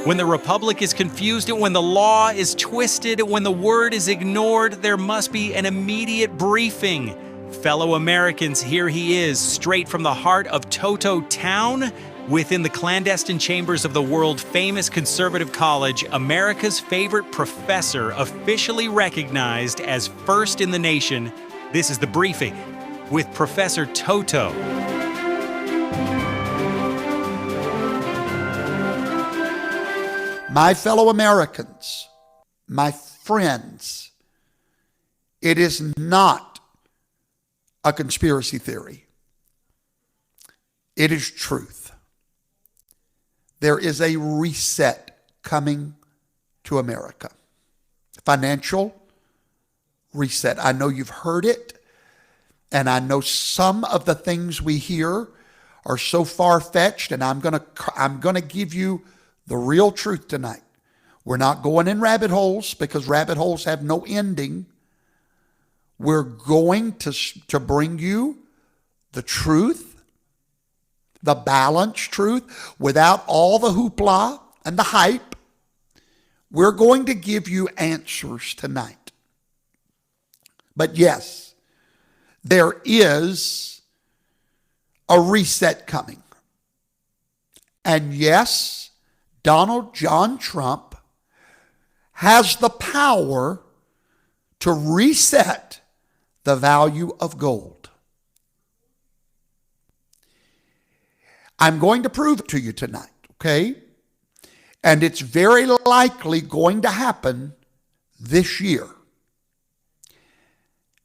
When the republic is confused and when the law is twisted, when the word is ignored, there must be an immediate briefing. Fellow Americans, here he is, straight from the heart of Toto Town, within the clandestine chambers of the world-famous conservative college, America's favorite professor, officially recognized as first in the nation. This is The Briefing with Professor Toto. My fellow Americans, my friends, it is not a conspiracy theory. It is truth. There is a reset coming to America. Financial reset. I know you've heard it, and I know some of the things we hear are so far-fetched, and I'm gonna give you the real truth tonight. We're not going in rabbit holes because rabbit holes have no ending. We're going to bring you the truth, the balanced truth, without all the hoopla and the hype. We're going to give you answers tonight. But yes, there is a reset coming. And yes, Donald John Trump has the power to reset the value of gold. I'm going to prove it to you tonight, okay? And it's very likely going to happen this year.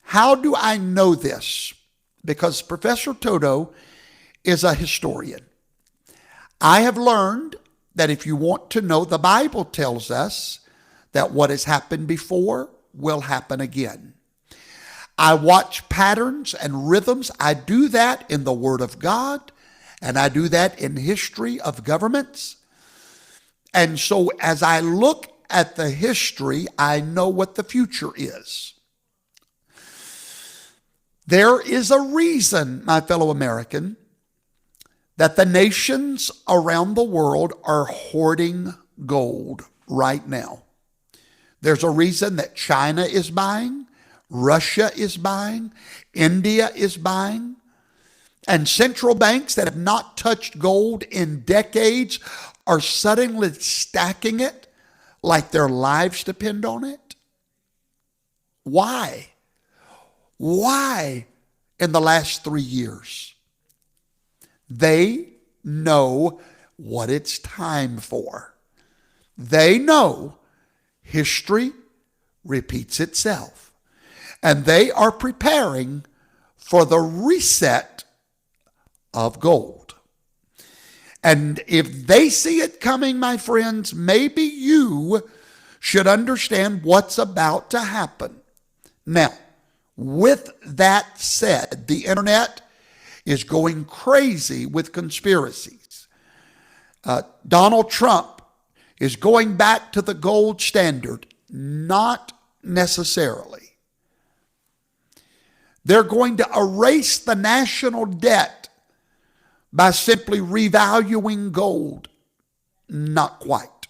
How do I know this? Because Professor Toto is a historian. I have learned that if you want to know, the Bible tells us that what has happened before will happen again. I watch patterns and rhythms. I do that in the Word of God, and I do that in history of governments. And so as I look at the history, I know what the future is. There is a reason, my fellow American, that the nations around the world are hoarding gold right now. There's a reason that China is buying, Russia is buying, India is buying, and central banks that have not touched gold in decades are suddenly stacking it like their lives depend on it. Why? Why in the last 3 years? They know what it's time for. They know history repeats itself. And they are preparing for the reset of gold. And if they see it coming, my friends, maybe you should understand what's about to happen. Now, with that said, the internet is going crazy with conspiracies. Donald Trump is going back to the gold standard. Not necessarily. They're going to erase the national debt by simply revaluing gold. Not quite.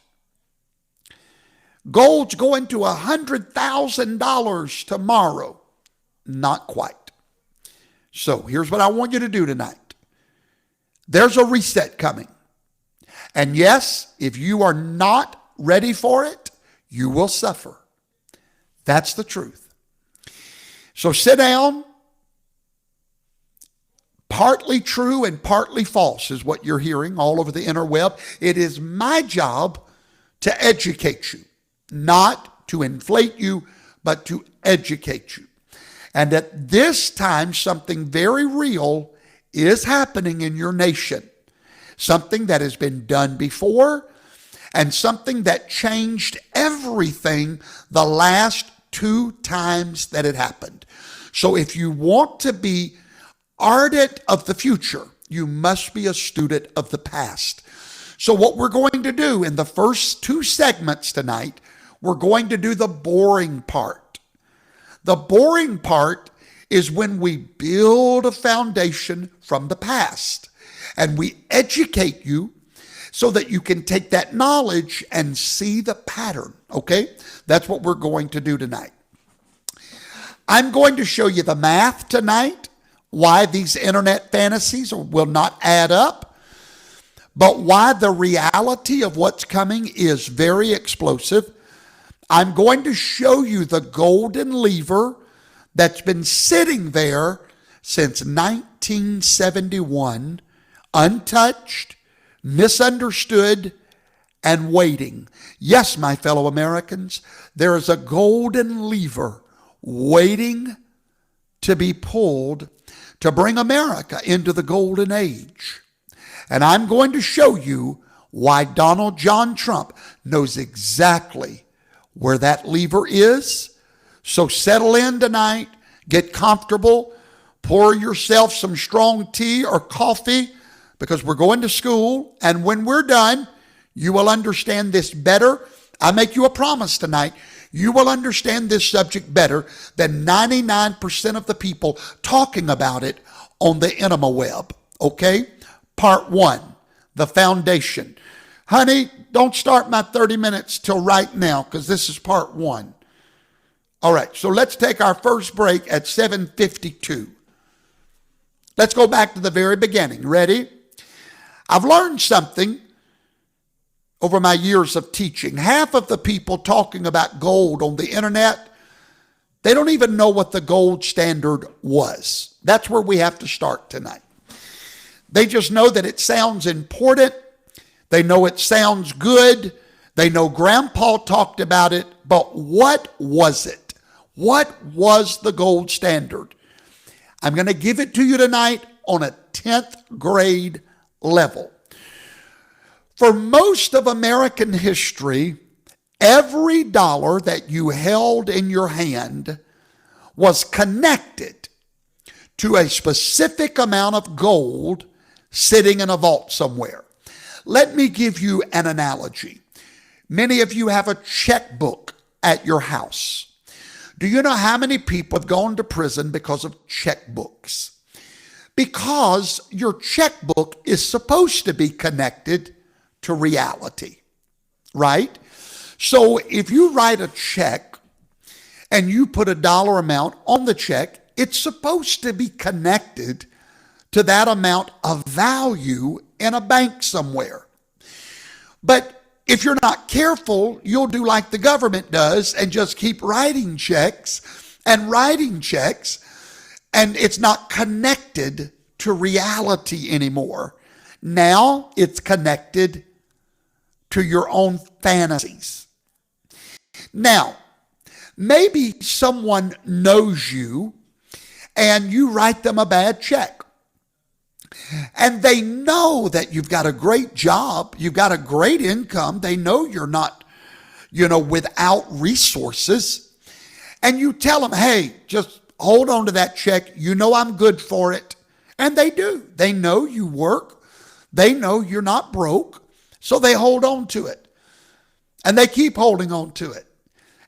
Gold's going to $100,000 tomorrow. Not quite. So here's what I want you to do tonight. There's a reset coming. And yes, if you are not ready for it, you will suffer. That's the truth. So sit down. Partly true and partly false is what you're hearing all over the interweb. It is my job to educate you, not to inflate you, but to educate you. And at this time, something very real is happening in your nation. Something that has been done before and something that changed everything the last 2 times that it happened. So if you want to be ardent of the future, you must be a student of the past. So what we're going to do in the first 2 segments tonight, we're going to do the boring part. The boring part is when we build a foundation from the past and we educate you so that you can take that knowledge and see the pattern, okay? That's what we're going to do tonight. I'm going to show you the math tonight, why these internet fantasies will not add up, but why the reality of what's coming is very explosive. I'm going to show you the golden lever that's been sitting there since 1971, untouched, misunderstood, and waiting. Yes, my fellow Americans, there is a golden lever waiting to be pulled to bring America into the golden age. And I'm going to show you why Donald John Trump knows exactly where that lever is. So settle in tonight, get comfortable, pour yourself some strong tea or coffee, because we're going to school, and when we're done, you will understand this better. I make you a promise tonight. You will understand this subject better than 99% of the people talking about it on the interweb. Okay? Part 1, the foundation. Honey, don't start my 30 minutes till right now, because this is part 1. All right, so let's take our first break at 7:52. Let's go back to the very beginning. Ready? I've learned something over my years of teaching. Half of the people talking about gold on the internet, they don't even know what the gold standard was. That's where we have to start tonight. They just know that it sounds important. They know it sounds good. They know Grandpa talked about it, but what was it? What was the gold standard? I'm going to give it to you tonight on a 10th grade level. For most of American history, every dollar that you held in your hand was connected to a specific amount of gold sitting in a vault somewhere. Let me give you an analogy. Many of you have a checkbook at your house. Do you know how many people have gone to prison because of checkbooks? Because your checkbook is supposed to be connected to reality, right? So if you write a check and you put a dollar amount on the check, it's supposed to be connected to that amount of value in a bank somewhere. But if you're not careful, you'll do like the government does and just keep writing checks, and it's not connected to reality anymore. Now it's connected to your own fantasies. Now, maybe someone knows you and you write them a bad check. And they know that you've got a great job, you've got a great income. They know you're not, without resources. And you tell them, hey, just hold on to that check. You know I'm good for it. And they do. They know you work. They know you're not broke. So they hold on to it. And they keep holding on to it.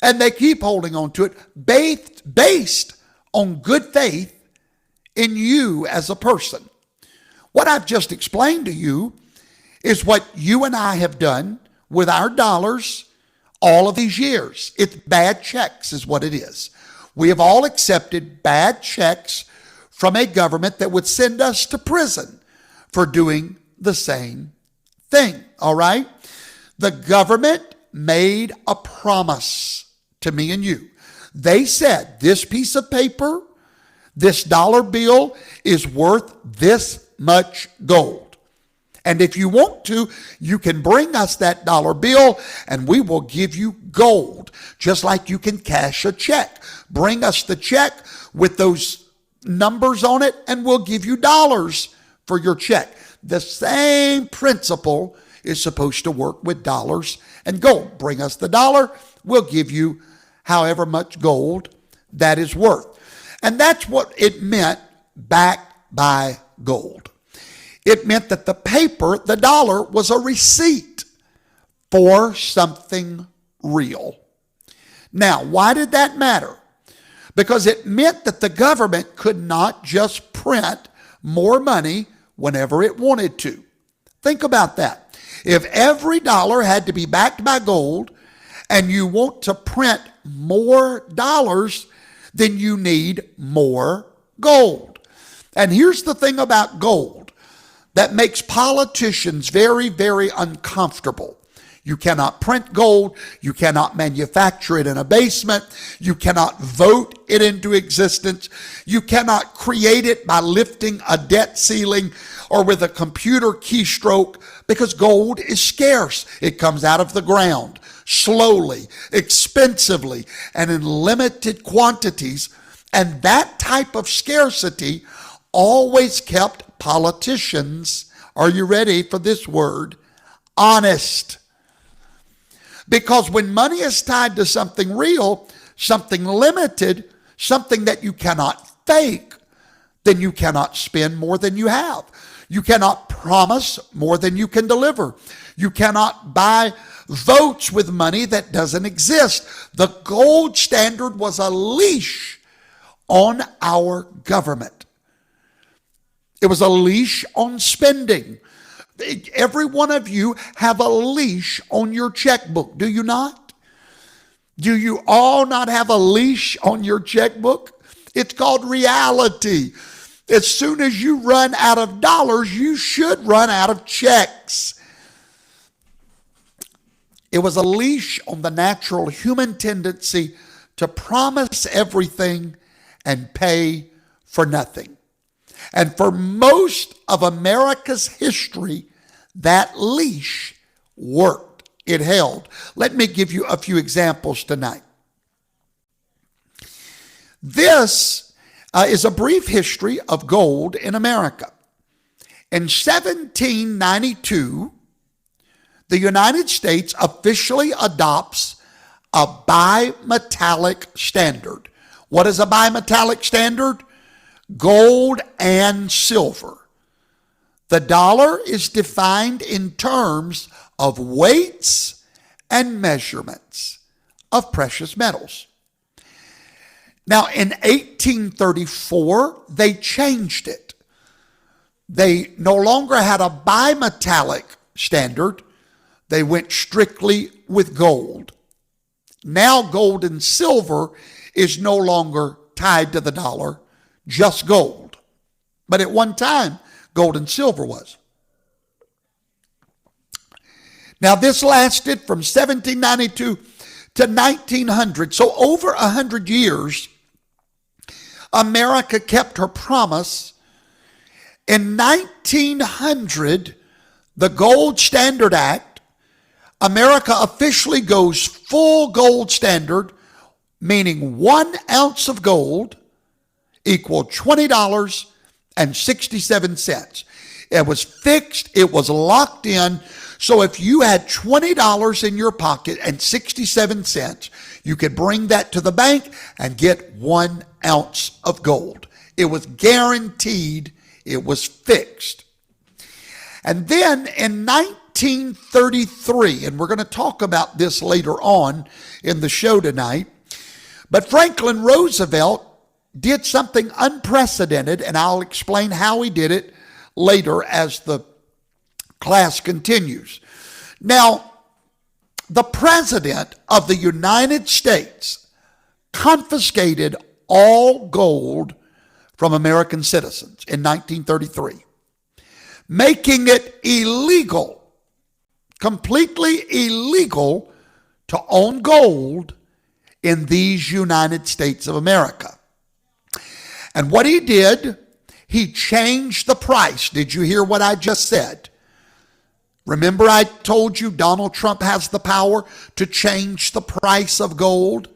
And they keep holding on to it based on good faith in you as a person. What I've just explained to you is what you and I have done with our dollars all of these years. It's bad checks is what it is. We have all accepted bad checks from a government that would send us to prison for doing the same thing, all right? The government made a promise to me and you. They said, this piece of paper, this dollar bill is worth this much gold. And if you want to, you can bring us that dollar bill and we will give you gold, just like you can cash a check. Bring us the check with those numbers on it and we'll give you dollars for your check. The same principle is supposed to work with dollars and gold. Bring us the dollar, we'll give you however much gold that is worth. And that's what it meant, backed by gold. It meant that the paper, the dollar, was a receipt for something real. Now, why did that matter? Because it meant that the government could not just print more money whenever it wanted to. Think about that. If every dollar had to be backed by gold and you want to print more dollars, then you need more gold. And here's the thing about gold that makes politicians very, very uncomfortable. You cannot print gold. You cannot manufacture it in a basement. You cannot vote it into existence. You cannot create it by lifting a debt ceiling or with a computer keystroke, because gold is scarce. It comes out of the ground slowly, expensively, and in limited quantities. And that type of scarcity always kept politicians, are you ready for this word, honest. Because when money is tied to something real, something limited, something that you cannot fake, then you cannot spend more than you have. You cannot promise more than you can deliver. You cannot buy votes with money that doesn't exist. The gold standard was a leash on our government. It was a leash on spending. Every one of you have a leash on your checkbook, do you not? Do you all not have a leash on your checkbook? It's called reality. As soon as you run out of dollars, you should run out of checks. It was a leash on the natural human tendency to promise everything and pay for nothing. And for most of America's history, that leash worked. It held. Let me give you a few examples tonight. This is a brief history of gold in America. In 1792, the United States officially adopts a bimetallic standard. What is a bimetallic standard? Gold and silver. The dollar is defined in terms of weights and measurements of precious metals. Now, in 1834, they changed it. They no longer had a bimetallic standard. They went strictly with gold. Now, gold and silver is no longer tied to the dollar, just gold. But at one time, gold and silver was. Now, this lasted from 1792 to 1900. So over 100 years, America kept her promise. In 1900, the Gold Standard Act, America officially goes full gold standard, meaning 1 ounce of gold equaled $20.67. It was fixed. It was locked in. So if you had $20 in your pocket and 67 cents, you could bring that to the bank and get 1 ounce of gold. It was guaranteed. It was fixed. And then in 1933, and we're going to talk about this later on in the show tonight, but Franklin Roosevelt did something unprecedented, and I'll explain how he did it later as the class continues. Now, the President of the United States confiscated all gold from American citizens in 1933, making it illegal, completely illegal, to own gold in these United States of America. And what he did, he changed the price. Did you hear what I just said? Remember I told you Donald Trump has the power to change the price of gold?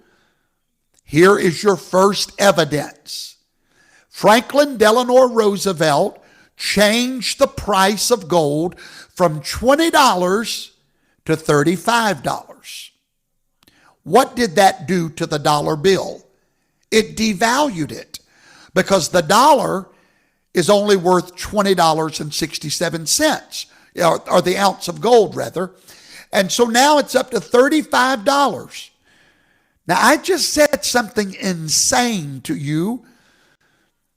Here is your first evidence. Franklin Delano Roosevelt changed the price of gold from $20 to $35. What did that do to the dollar bill? It devalued it, because the dollar is only worth $20.67, or the ounce of gold rather. And so now it's up to $35. Now I just said something insane to you.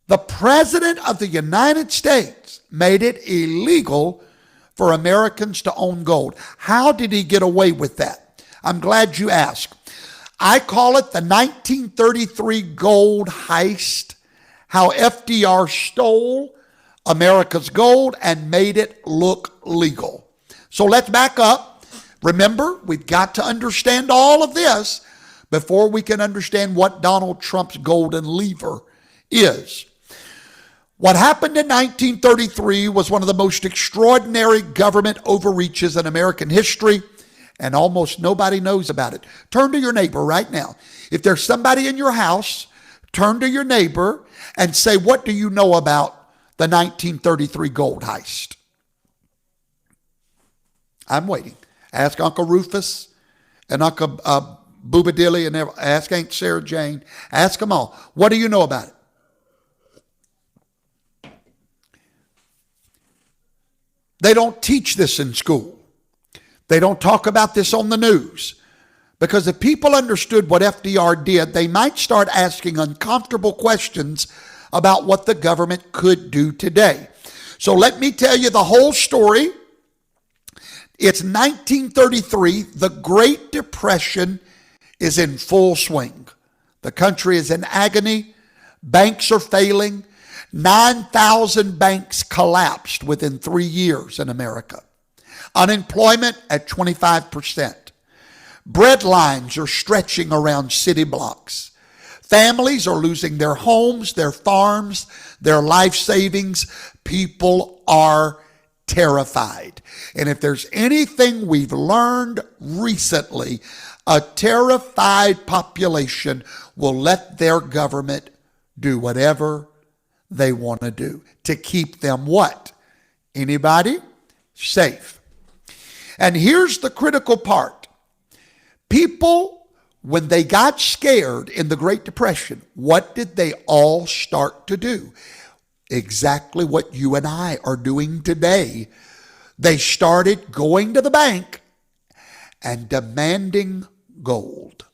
The President of the United States made it illegal for Americans to own gold. How did he get away with that? I'm glad you asked. I call it the 1933 gold heist, how FDR stole America's gold and made it look legal. So let's back up. Remember, we've got to understand all of this before we can understand what Donald Trump's golden lever is. What happened in 1933 was one of the most extraordinary government overreaches in American history, and almost nobody knows about it. Turn to your neighbor right now. If there's somebody in your house, turn to your neighbor and say, what do you know about the 1933 gold heist? I'm waiting. Ask Uncle Rufus and Uncle Booba Dilly, and ask Aunt Sarah Jane. Ask them all. What do you know about it? They don't teach this in school. They don't talk about this on the news. Because if people understood what FDR did, they might start asking uncomfortable questions about what the government could do today. So let me tell you the whole story. It's 1933. The Great Depression is in full swing. The country is in agony. Banks are failing. 9,000 banks collapsed within 3 years in America. Unemployment at 25%. Bread lines are stretching around city blocks. Families are losing their homes, their farms, their life savings. People are terrified. And if there's anything we've learned recently, a terrified population will let their government do whatever they want to do to keep them what? Anybody? Safe. And here's the critical part. People, when they got scared in the Great Depression, what did they all start to do? Exactly what you and I are doing today. They started going to the bank and demanding gold.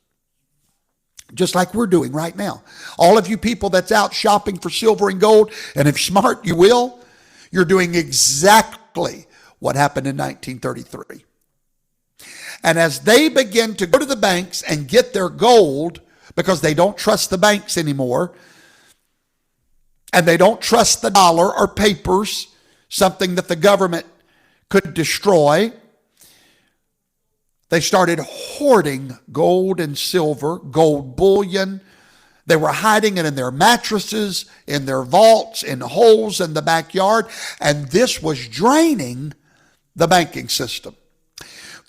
Just like we're doing right now. All of you people that's out shopping for silver and gold, and if smart, you will, you're doing exactly what happened in 1933. And as they begin to go to the banks and get their gold, because they don't trust the banks anymore, and they don't trust the dollar or papers, something that the government could destroy, they started hoarding gold and silver, gold bullion. They were hiding it in their mattresses, in their vaults, in holes in the backyard, and this was draining the banking system.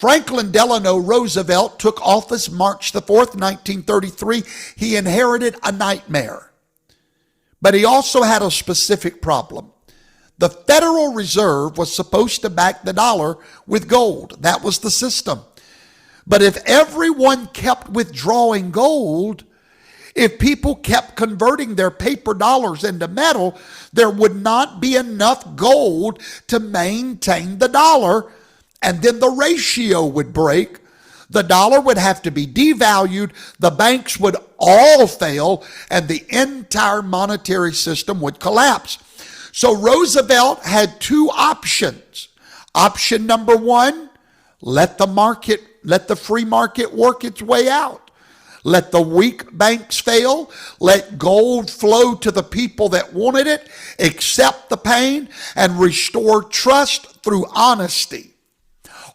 Franklin Delano Roosevelt took office March the 4th, 1933. He inherited a nightmare, but he also had a specific problem. The Federal Reserve was supposed to back the dollar with gold. That was the system. But if everyone kept withdrawing gold, if people kept converting their paper dollars into metal, there would not be enough gold to maintain the dollar, and then the ratio would break. The dollar would have to be devalued, the banks would all fail, and the entire monetary system would collapse. So Roosevelt had two options. Option number one, let the free market work its way out. Let the weak banks fail. Let gold flow to the people that wanted it, accept the pain, and restore trust through honesty.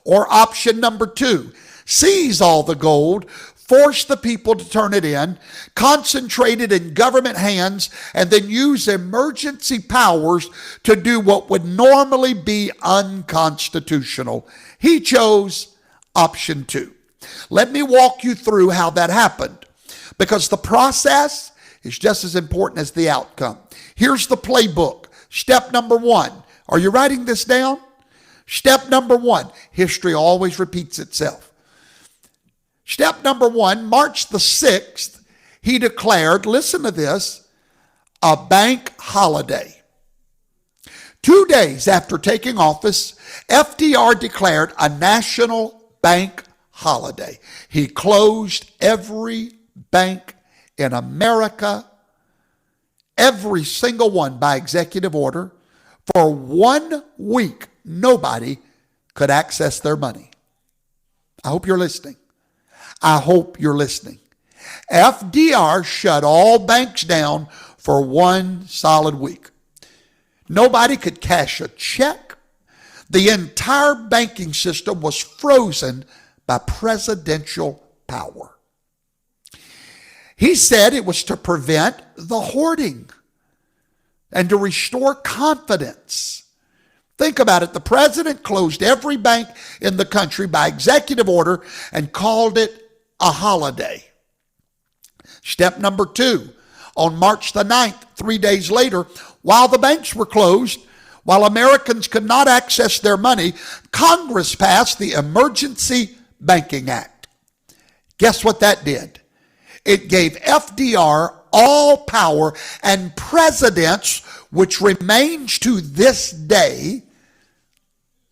Or option number two, seize all the gold, force the people to turn it in, concentrate it in government hands, and then use emergency powers to do what would normally be unconstitutional. He chose option two. Let me walk you through how that happened, because the process is just as important as the outcome. Here's the playbook. Step number one. Are you writing this down? Step number one. History always repeats itself. Step number one, March the 6th, he declared, listen to this, a bank holiday. 2 days after taking office, FDR declared a national bank holiday. He closed every bank in America, every single one by executive order. For 1 week, nobody could access their money. I hope you're listening. I hope you're listening. FDR shut all banks down for 1 solid week. Nobody could cash a check. The entire banking system was frozen by presidential power. He said it was to prevent the hoarding and to restore confidence. Think about it. The president closed every bank in the country by executive order and called it a holiday. Step number 2, on March the 9th, 3 days later, while the banks were closed, while Americans could not access their money, Congress passed the Emergency Banking Act. Guess what that did? It gave FDR all power, and presidents, which remains to this day,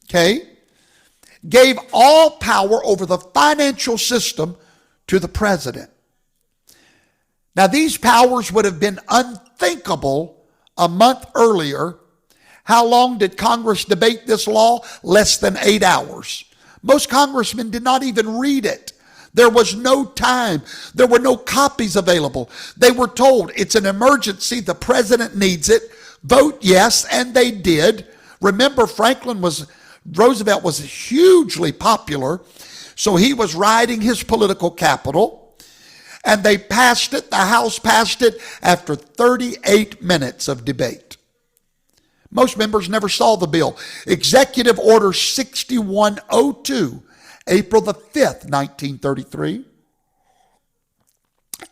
gave all power over the financial system to the president. Now, these powers would have been unthinkable a month earlier. How long did Congress debate this law? Less than 8 hours. Most congressmen did not even read it. There was no time. There were no copies available. They were told it's an emergency. The president needs it. Vote yes, and they did. Remember, Roosevelt was hugely popular, so he was riding his political capital, and they passed it. The House passed it after 38 minutes of debate. Most members never saw the bill. Executive Order 6102, April the 5th, 1933.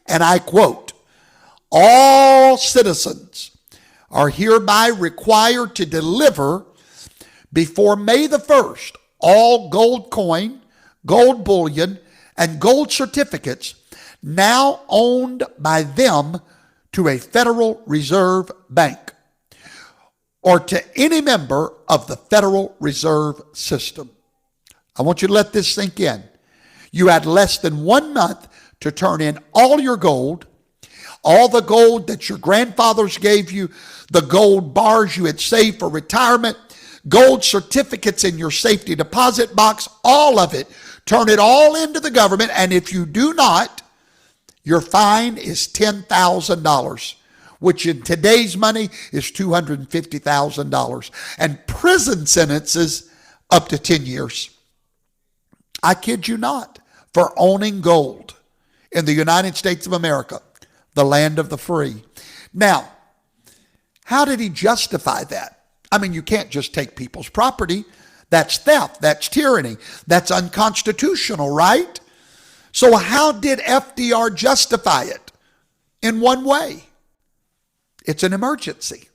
And I quote, "All citizens are hereby required to deliver before May the 1st all gold coin, gold bullion, and gold certificates now owned by them to a Federal Reserve Bank or to any member of the Federal Reserve System." I want you to let this sink in. You had less than 1 month to turn in all your gold, all the gold that your grandfathers gave you, the gold bars you had saved for retirement, gold certificates in your safety deposit box, all of it. Turn it all into the government, and if you do not, your fine is $10,000, which in today's money is $250,000, and prison sentences up to 10 years. I kid you not, for owning gold in the United States of America, the land of the free. Now, how did he justify that? I mean, you can't just take people's property. That's theft. That's tyranny. That's unconstitutional, right? So how did FDR justify it? In one way. It's an emergency.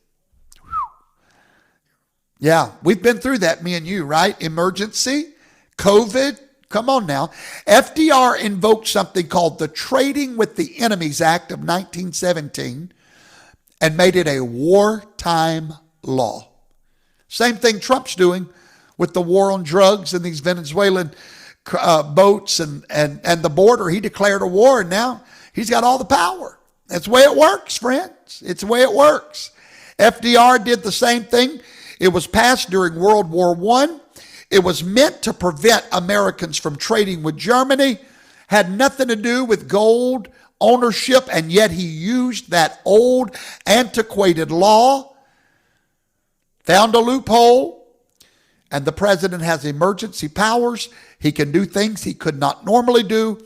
Yeah, we've been through that, me and you, right? Emergency, COVID. Come on now. FDR invoked something called the Trading with the Enemies Act of 1917 and made it a wartime law. Same thing Trump's doing with the war on drugs and these Venezuelan boats and the border. He declared a war, and now he's got all the power. That's the way it works, friends. It's the way it works. FDR did the same thing. It was passed during World War I. It was meant to prevent Americans from trading with Germany. Had nothing to do with gold ownership, and yet he used that old, antiquated law, found a loophole, and the president has emergency powers. He can do things he could not normally do.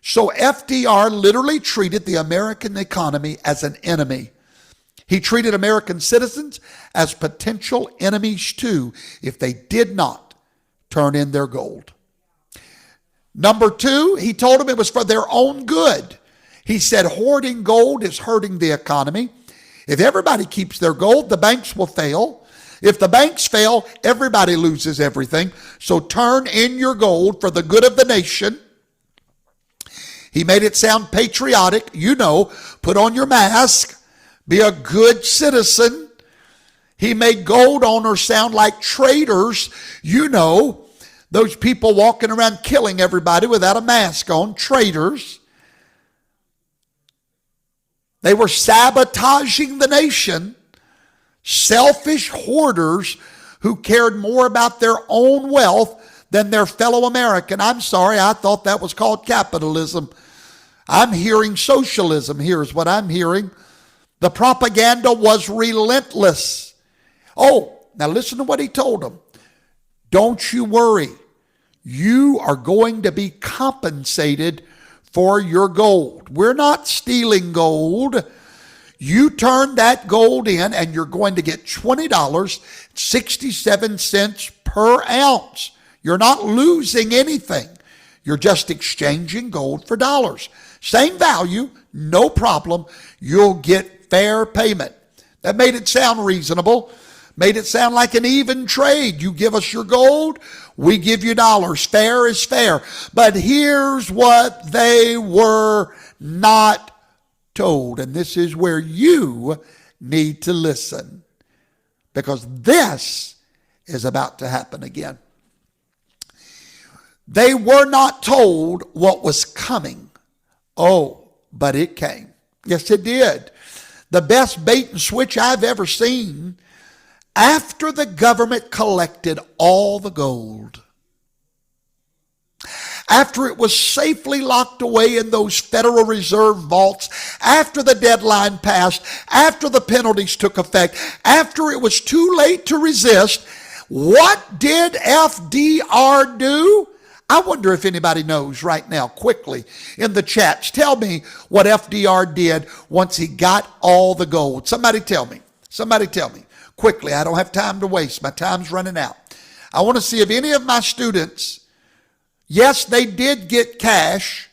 So FDR literally treated the American economy as an enemy. He treated American citizens as potential enemies too if they did not turn in their gold. Number 2, he told them it was for their own good. He said hoarding gold is hurting the economy. If everybody keeps their gold, the banks will fail. If the banks fail, everybody loses everything. So turn in your gold for the good of the nation. He made it sound patriotic. You know, put on your mask, be a good citizen. He made gold owners sound like traitors. You know, those people walking around killing everybody without a mask on, traitors. They were sabotaging the nation. Selfish hoarders who cared more about their own wealth than their fellow American. I'm sorry, I thought that was called capitalism. I'm hearing socialism. Here's what I'm hearing. The propaganda was relentless. Oh, now listen to what he told them. Don't you worry. You are going to be compensated for your gold. We're not stealing gold. You turn that gold in and you're going to get $20.67 per ounce. You're not losing anything. You're just exchanging gold for dollars. Same value, no problem. You'll get fair payment. That made it sound reasonable. Made it sound like an even trade. You give us your gold, we give you dollars. Fair is fair. But here's what they were not told. And this is where you need to listen. Because this is about to happen again. They were not told what was coming. Oh, but it came. Yes, it did. The best bait and switch I've ever seen. After the government collected all the gold, after it was safely locked away in those Federal Reserve vaults, after the deadline passed, after the penalties took effect, after it was too late to resist, what did FDR do? I wonder if anybody knows right now, quickly, in the chats. Tell me what FDR did once he got all the gold. Somebody tell me. Somebody tell me. Quickly, I don't have time to waste. My time's running out. I want to see if any of my students, yes, they did get cash.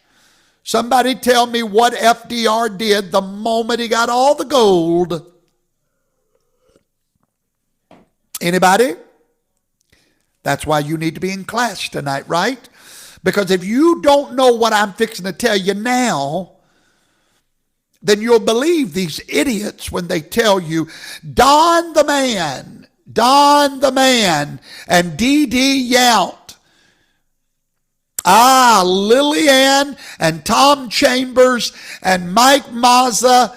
Somebody tell me what FDR did the moment he got all the gold. Anybody? That's why you need to be in class tonight, right? Because if you don't know what I'm fixing to tell you now, then you'll believe these idiots when they tell you, Don the Man, and D.D. Yount. Lillian and Tom Chambers and Mike Mazza.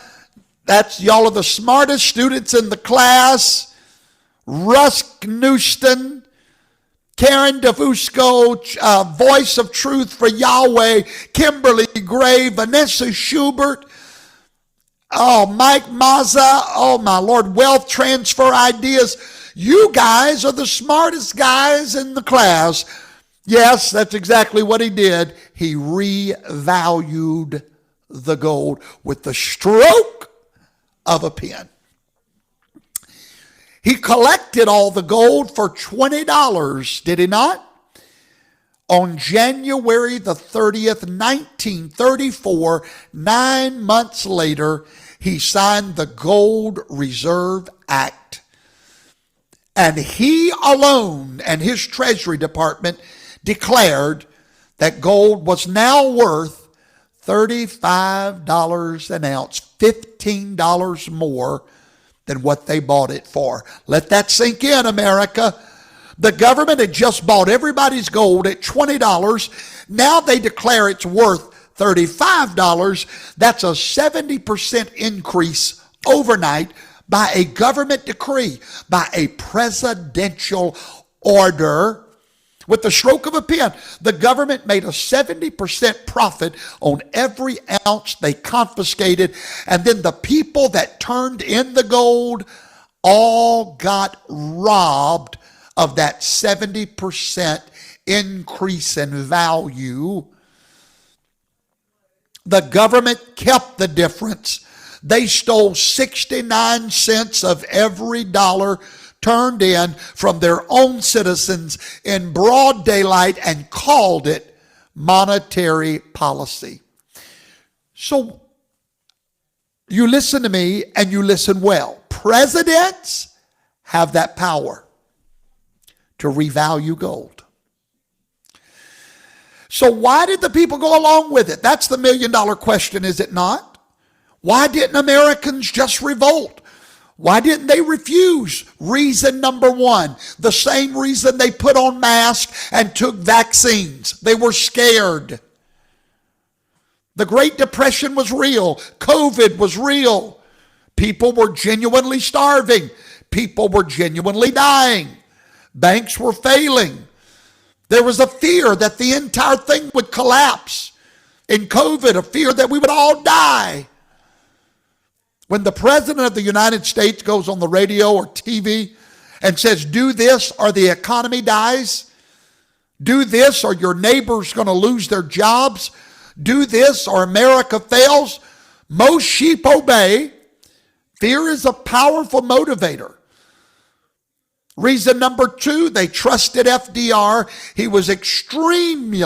That's y'all are the smartest students in the class. Russ Newston, Karen DeFusco, Voice of Truth for Yahweh, Kimberly Gray, Vanessa Schubert, Mike Mazza, oh my Lord, Wealth Transfer Ideas. You guys are the smartest guys in the class. Yes, that's exactly what he did. He revalued the gold with the stroke of a pen. He collected all the gold for $20, did he not? On January the 30th, 1934, 9 months later, he signed the Gold Reserve Act. And he alone and his Treasury Department declared that gold was now worth $35 an ounce, $15 more than what they bought it for. Let that sink in, America. The government had just bought everybody's gold at $20. Now they declare it's worth $35. That's a 70% increase overnight by a government decree, by a presidential order. With the stroke of a pen, the government made a 70% profit on every ounce they confiscated. And then the people that turned in the gold all got robbed of that 70% increase in value. The government kept the difference. They stole 69 cents of every dollar turned in from their own citizens in broad daylight and called it monetary policy. So you listen to me and you listen well. Presidents have that power to revalue gold. So why did the people go along with it? That's the million-dollar question, is it not? Why didn't Americans just revolt? Why didn't they refuse? Reason number one, the same reason they put on masks and took vaccines. They were scared. The Great Depression was real. COVID was real. People were genuinely starving. People were genuinely dying. Banks were failing. There was a fear that the entire thing would collapse. In COVID, a fear that we would all die. When the President of the United States goes on the radio or TV and says, do this or the economy dies, do this or your neighbor's going to lose their jobs, do this or America fails, most sheep obey. Fear is a powerful motivator. Reason number 2, they trusted FDR. He was extremely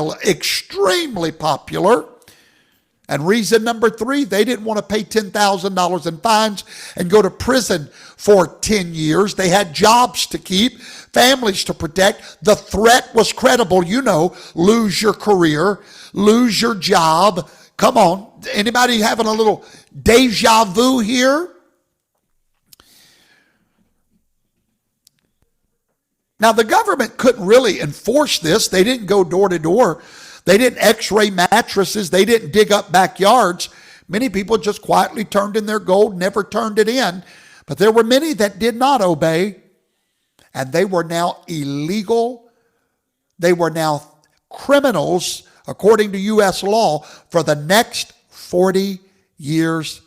popular. And reason number 3, they didn't want to pay $10,000 in fines and go to prison for 10 years. They had jobs to keep, families to protect. The threat was credible. You know, lose your career, lose your job. Come on, anybody having a little deja vu here? Now, the government couldn't really enforce this. They didn't go door to door. They didn't x-ray mattresses. They didn't dig up backyards. Many people just quietly turned in their gold, never turned it in. But there were many that did not obey, and they were now illegal. They were now criminals, according to U.S. law, for the next 40 years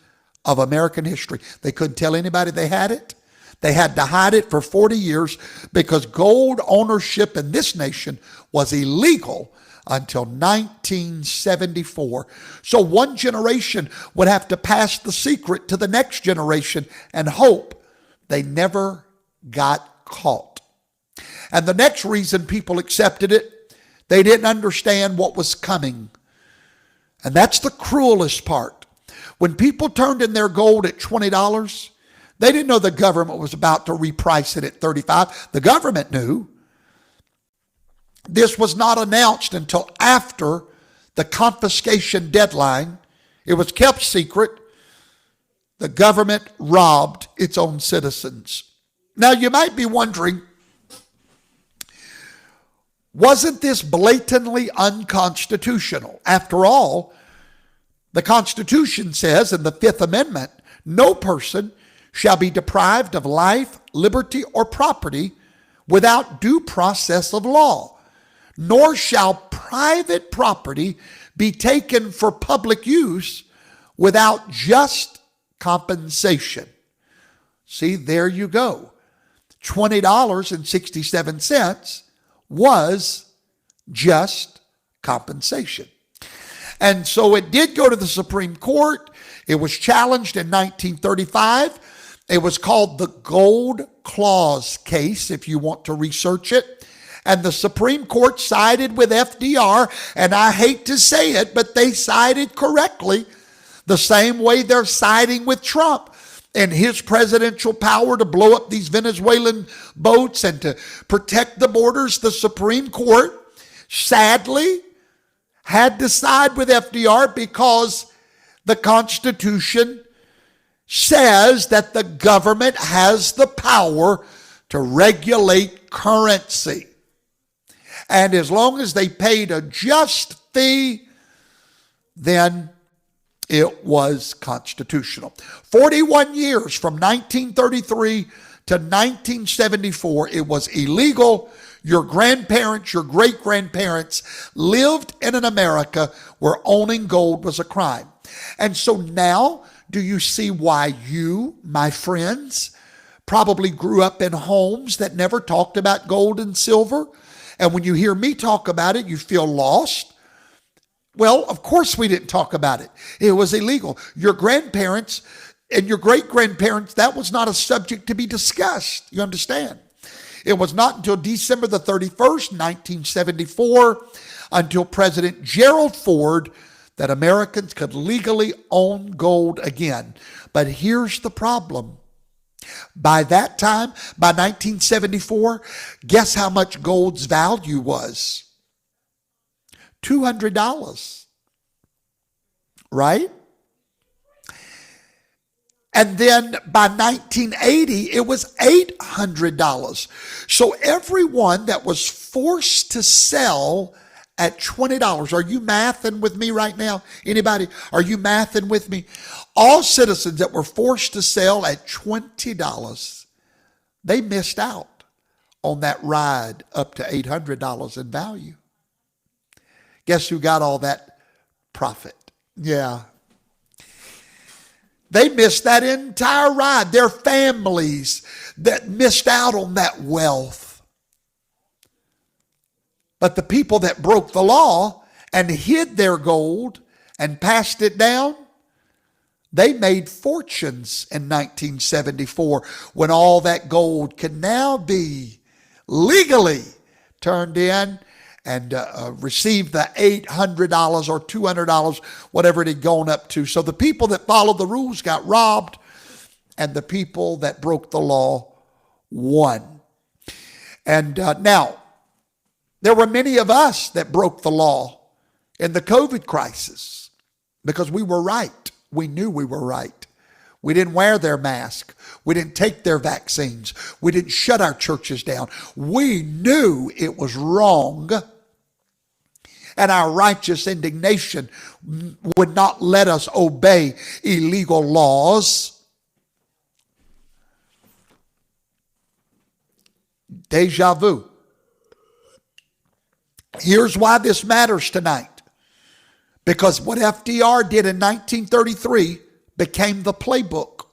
of American history. They couldn't tell anybody they had it. They had to hide it for 40 years because gold ownership in this nation was illegal until 1974. So one generation would have to pass the secret to the next generation and hope they never got caught. And the next reason people accepted it, they didn't understand what was coming. And that's the cruelest part. When people turned in their gold at $20, they didn't know the government was about to reprice it at $35. The government knew. This was not announced until after the confiscation deadline. It was kept secret. The government robbed its own citizens. Now you might be wondering, wasn't this blatantly unconstitutional? After all, the Constitution says in the Fifth Amendment, no person shall be deprived of life, liberty, or property without due process of law, nor shall private property be taken for public use without just compensation. See, there you go. $20.67 was just compensation. And so it did go to the Supreme Court. It was challenged in 1935. It was called the Gold Clause case, if you want to research it. And the Supreme Court sided with FDR, and I hate to say it, but they sided correctly, the same way they're siding with Trump and his presidential power to blow up these Venezuelan boats and to protect the borders. The Supreme Court, sadly, had to side with FDR because the Constitution says that the government has the power to regulate currency. And as long as they paid a just fee, then it was constitutional. 41 years from 1933 to 1974, it was illegal. Your grandparents, your great-grandparents lived in an America where owning gold was a crime. And so now, do you see why you, my friends, probably grew up in homes that never talked about gold and silver? And when you hear me talk about it, you feel lost? Well, of course we didn't talk about it. It was illegal. Your grandparents and your great-grandparents, that was not a subject to be discussed. You understand? It was not until December the 31st, 1974, until President Gerald Ford, that Americans could legally own gold again. But here's the problem. By that time, by 1974, guess how much gold's value was? $200. Right? And then by 1980, it was $800. So everyone that was forced to sell at $20, are you mathing with me right now? Anybody? Are you mathing with me? All citizens that were forced to sell at $20, they missed out on that ride up to $800 in value. Guess who got all that profit? Yeah. They missed that entire ride. Their families that missed out on that wealth. But the people that broke the law and hid their gold and passed it down, they made fortunes in 1974 when all that gold could now be legally turned in and receive the $800 or $200, whatever it had gone up to. So the people that followed the rules got robbed, and the people that broke the law won. And now, there were many of us that broke the law in the COVID crisis because we were right. We knew we were right. We didn't wear their mask. We didn't take their vaccines. We didn't shut our churches down. We knew it was wrong. And our righteous indignation would not let us obey illegal laws. Deja vu. Here's why this matters tonight. Because what FDR did in 1933 became the playbook,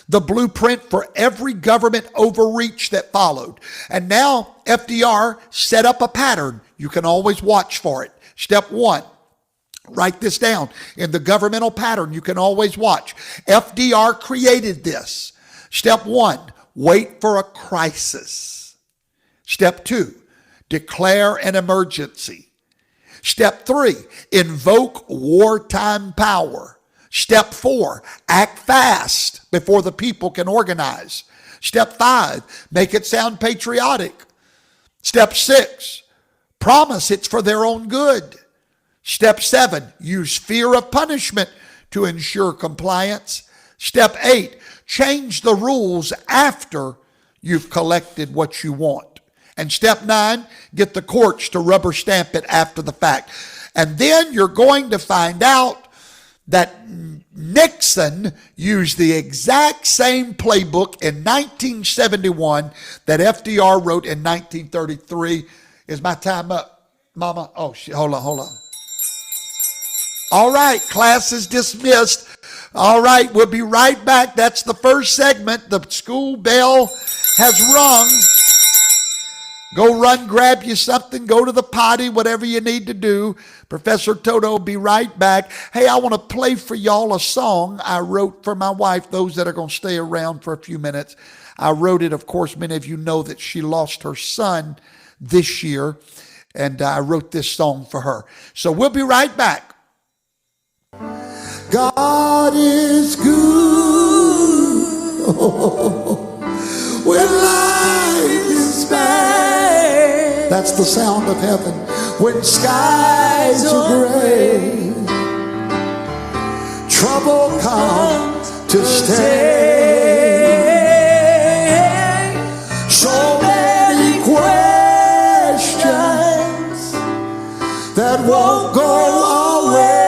the blueprint for every government overreach that followed. And now FDR set up a pattern. You can always watch for it. Step one, write this down. In the governmental pattern, you can always watch. FDR created this. Step one, wait for a crisis. Step two, declare an emergency. Step three, invoke wartime power. Step four, act fast before the people can organize. Step five, make it sound patriotic. Step six, promise it's for their own good. Step seven, use fear of punishment to ensure compliance. Step eight, change the rules after you've collected what you want. And step nine, get the courts to rubber stamp it after the fact. And then you're going to find out that Nixon used the exact same playbook in 1971 that FDR wrote in 1933. Is my time up, Mama? Oh, hold on. All right, class is dismissed. All right, we'll be right back. That's the first segment. The school bell has rung. Go run, grab you something, go to the potty, whatever you need to do. Professor Toto will be right back. Hey, I want to play for y'all a song I wrote for my wife, those that are going to stay around for a few minutes. I wrote it, of course, many of you know that she lost her son this year, and I wrote this song for her. So we'll be right back. God is good when life is bad. That's the sound of heaven. When skies are gray, trouble comes to stay. So many questions that won't go away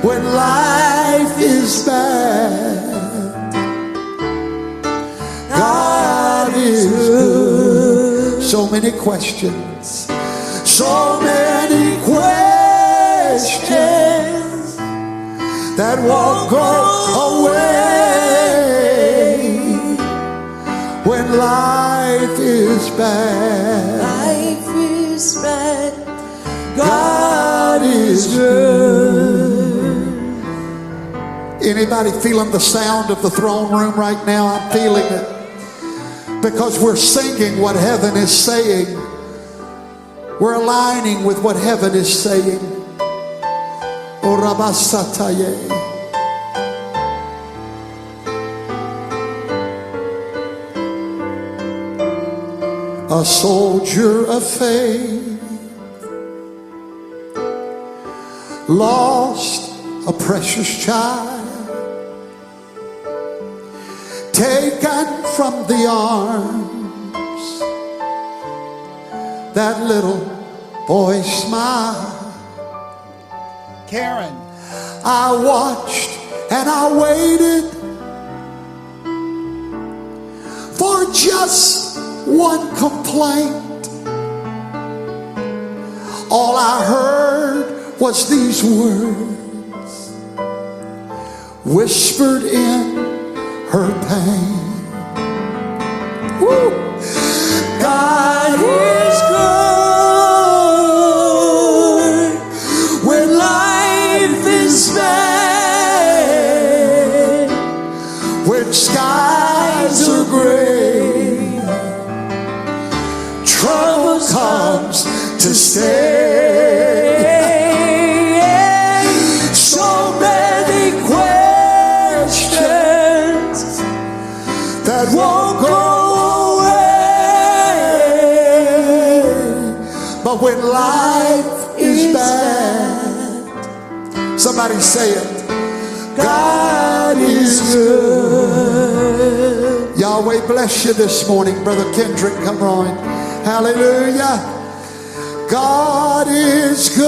when life is bad. God is good. So many questions. So many questions that won't go away when life is bad. Life is bad. God is good. Anybody feeling the sound of the throne room right now? I'm feeling it. Because we're singing what heaven is saying. We're aligning with what heaven is saying. O Rabasataye. A soldier of faith lost a precious child, taken from the arms that little boy's smile. Karen, I watched and I waited with just one complaint. All I heard was these words whispered in her pain. Woo. God is good when life is bad, when skies are gray, trouble comes to stay. So many questions that won't go away. But when life is bad, somebody say it, God is good. Yahweh bless you this morning. Brother Kendrick, come on. Hallelujah. God is good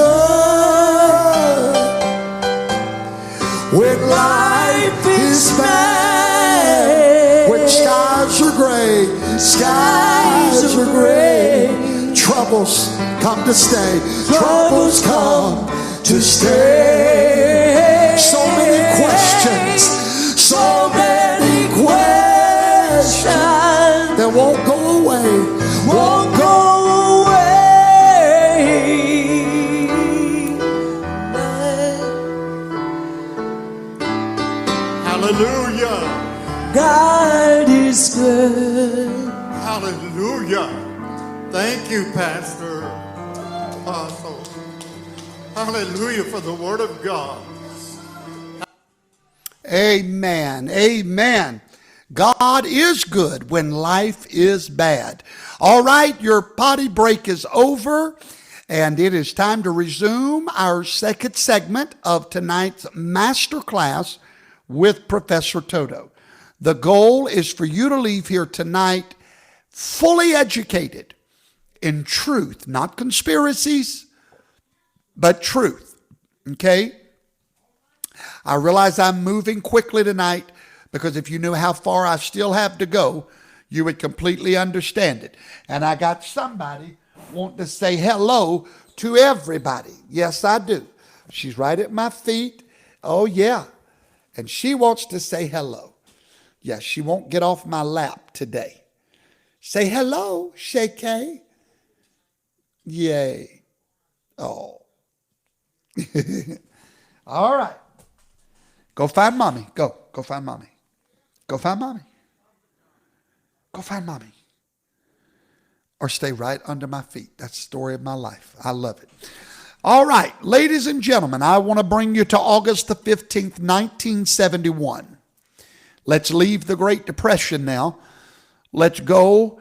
when life is bad, when skies are gray, skies are gray, troubles come to stay, troubles come to stay. So many questions, so many questions that won't go away, won't go away. Hallelujah. God is good. Hallelujah. Thank you, Pastor Apostle. Hallelujah for the word of God. Amen. Amen. God is good when life is bad. All right, your potty break is over, and it is time to resume our second segment of tonight's master class with Professor Toto. The goal is for you to leave here tonight fully educated in truth, not conspiracies, but truth. Okay? I realize I'm moving quickly tonight because if you knew how far I still have to go, you would completely understand it. And I got somebody wanting to say hello to everybody. Yes, I do. She's right at my feet. Oh, yeah. And she wants to say hello. Yes, she won't get off my lap today. Say hello, Shay. Yay. Oh. All right. Go find mommy. Go find mommy. Go find mommy. Go find mommy. Or stay right under my feet. That's the story of my life. I love it. All right, ladies and gentlemen, I want to bring you to August the 15th, 1971. Let's leave the Great Depression now. Let's go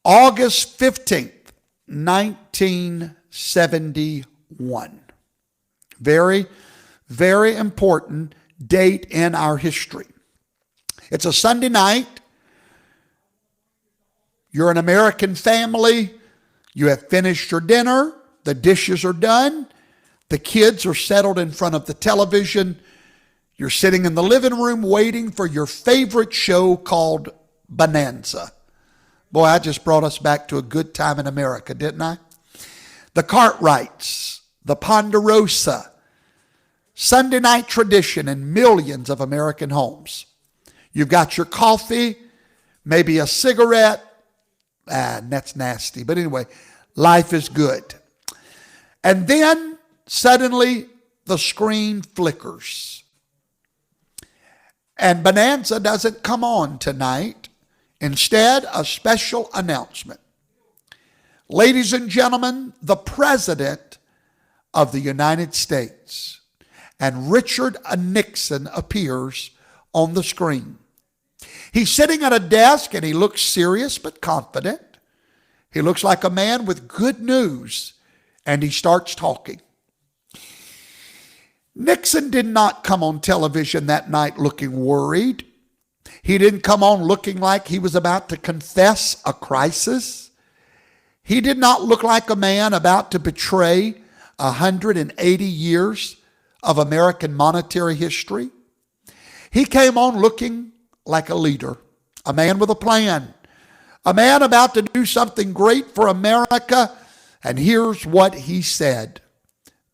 August 15th, 1971. Very, very important date in our history. It's a Sunday night. You're an American family. You have finished your dinner. The dishes are done. The kids are settled in front of the television. You're sitting in the living room waiting for your favorite show called Bonanza. Boy, I just brought us back to a good time in America, didn't I? The Cartwrights, the Ponderosa, Sunday night tradition in millions of American homes. You've got your coffee, maybe a cigarette. That's nasty. But anyway, life is good. And then suddenly the screen flickers. And Bonanza doesn't come on tonight. Instead, a special announcement. Ladies and gentlemen, the President of the United States and Richard Nixon appears on the screen. He's sitting at a desk and he looks serious but confident. He looks like a man with good news, and he starts talking. Nixon did not come on television that night looking worried. He didn't come on looking like he was about to confess a crisis. He did not look like a man about to betray 180 years of American monetary history. He came on looking like a leader, a man with a plan, a man about to do something great for America. And here's what he said.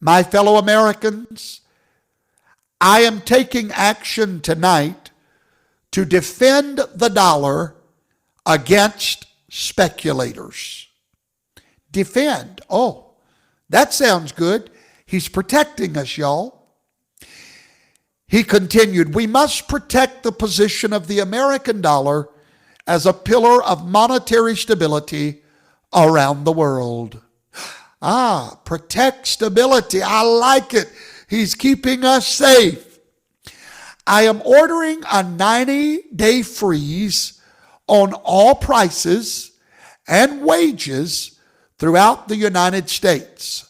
My fellow Americans, I am taking action tonight to defend the dollar against speculators. Defend. Oh, that sounds good. He's protecting us, y'all. He continued, we must protect the position of the American dollar as a pillar of monetary stability around the world. Protect stability. I like it. He's keeping us safe. I am ordering a 90-day freeze on all prices and wages throughout the United States.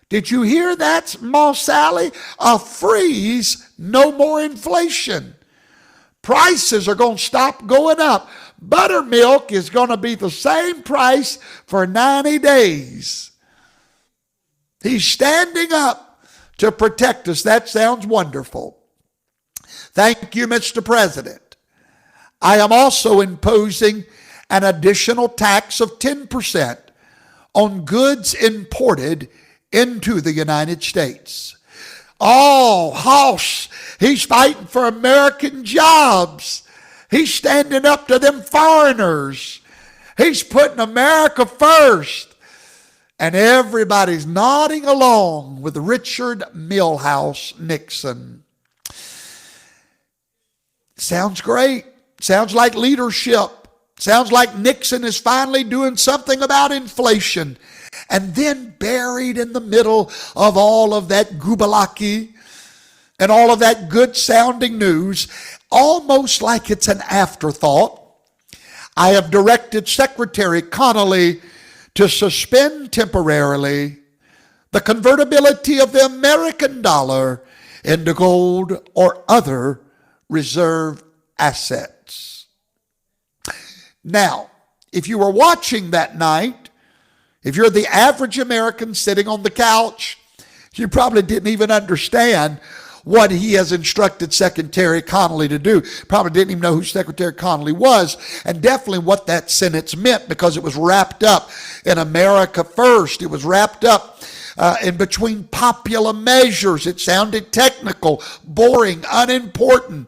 Did you hear that, Ma Sally? A freeze, no more inflation. Prices are going to stop going up. Buttermilk is going to be the same price for 90 days. He's standing up to protect us. That sounds wonderful. Thank you, Mr. President. I am also imposing an additional tax of 10% on goods imported into the United States. Oh, Hoss, he's fighting for American jobs. He's standing up to them foreigners. He's putting America first. And everybody's nodding along with Richard Milhous Nixon. Sounds great. Sounds like leadership. Sounds like Nixon is finally doing something about inflation. And then buried in the middle of all of that gubalaki and all of that good sounding news, almost like it's an afterthought, I have directed Secretary Connally to suspend temporarily the convertibility of the American dollar into gold or other reserve assets. Now, if you were watching that night, if you're the average American sitting on the couch, you probably didn't even understand what he has instructed Secretary Connally to do. Probably didn't even know who Secretary Connally was, and definitely what that sentence meant, because it was wrapped up in America First. It was wrapped up in between popular measures. It sounded technical, boring, unimportant.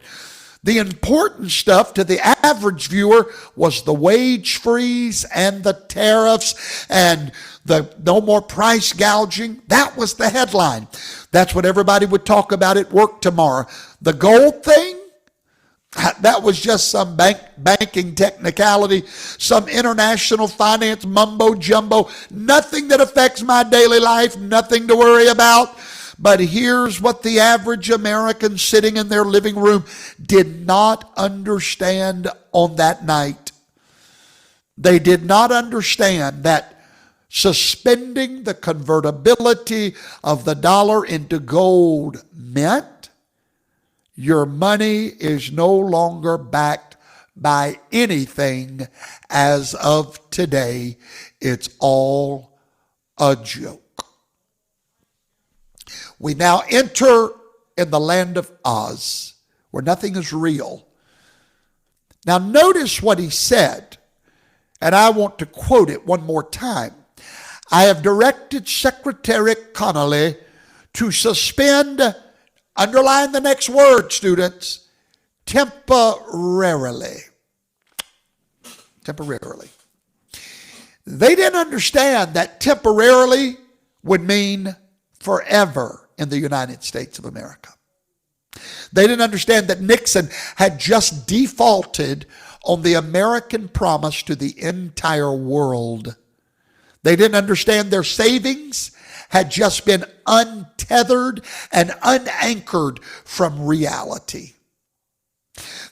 The important stuff to the average viewer was the wage freeze and the tariffs and the no more price gouging. That was the headline. That's what everybody would talk about at work tomorrow. The gold thing, that was just some banking technicality, some international finance mumbo jumbo, nothing that affects my daily life, nothing to worry about. But here's what the average American sitting in their living room did not understand on that night. They did not understand that suspending the convertibility of the dollar into gold meant your money is no longer backed by anything as of today. It's all a joke. We now enter in the land of Oz, where nothing is real. Now notice what he said, and I want to quote it one more time. I have directed Secretary Connally to suspend, underline the next word, students, temporarily. Temporarily. They didn't understand that temporarily would mean forever in the United States of America. They didn't understand that Nixon had just defaulted on the American promise to the entire world. They didn't understand their savings had just been untethered and unanchored from reality.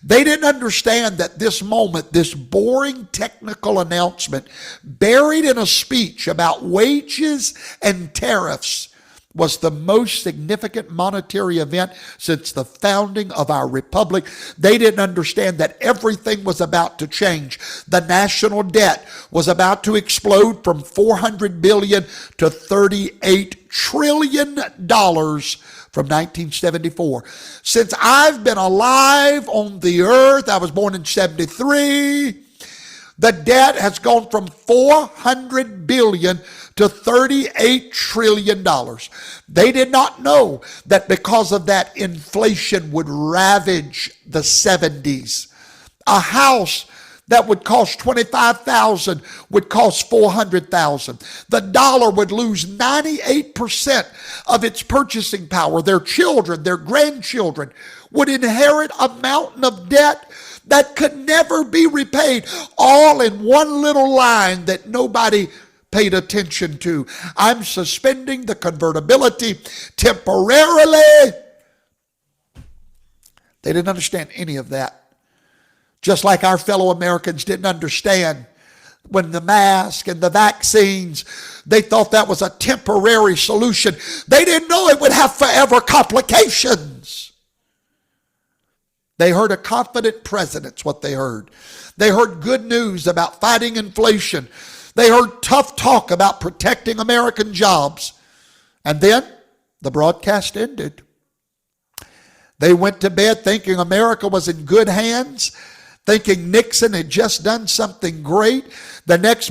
They didn't understand that this moment, this boring technical announcement buried in a speech about wages and tariffs, was the most significant monetary event since the founding of our republic. They didn't understand that everything was about to change. The national debt was about to explode from $400 billion to $38 trillion from 1974. Since I've been alive on the earth, I was born in 73, The debt has gone from $400 billion to $38 trillion. They did not know that because of that, inflation would ravage the 70s. A house that would cost $25,000 would cost $400,000. The dollar would lose 98% of its purchasing power. Their children, their grandchildren would inherit a mountain of debt that could never be repaid, all in one little line that nobody paid attention to. I'm suspending the convertibility temporarily. They didn't understand any of that. Just like our fellow Americans didn't understand when the mask and the vaccines, they thought that was a temporary solution. They didn't know it would have forever complications. They heard a confident president's what they heard. They heard good news about fighting inflation. They heard tough talk about protecting American jobs. And then the broadcast ended. They went to bed thinking America was in good hands, thinking Nixon had just done something great. The next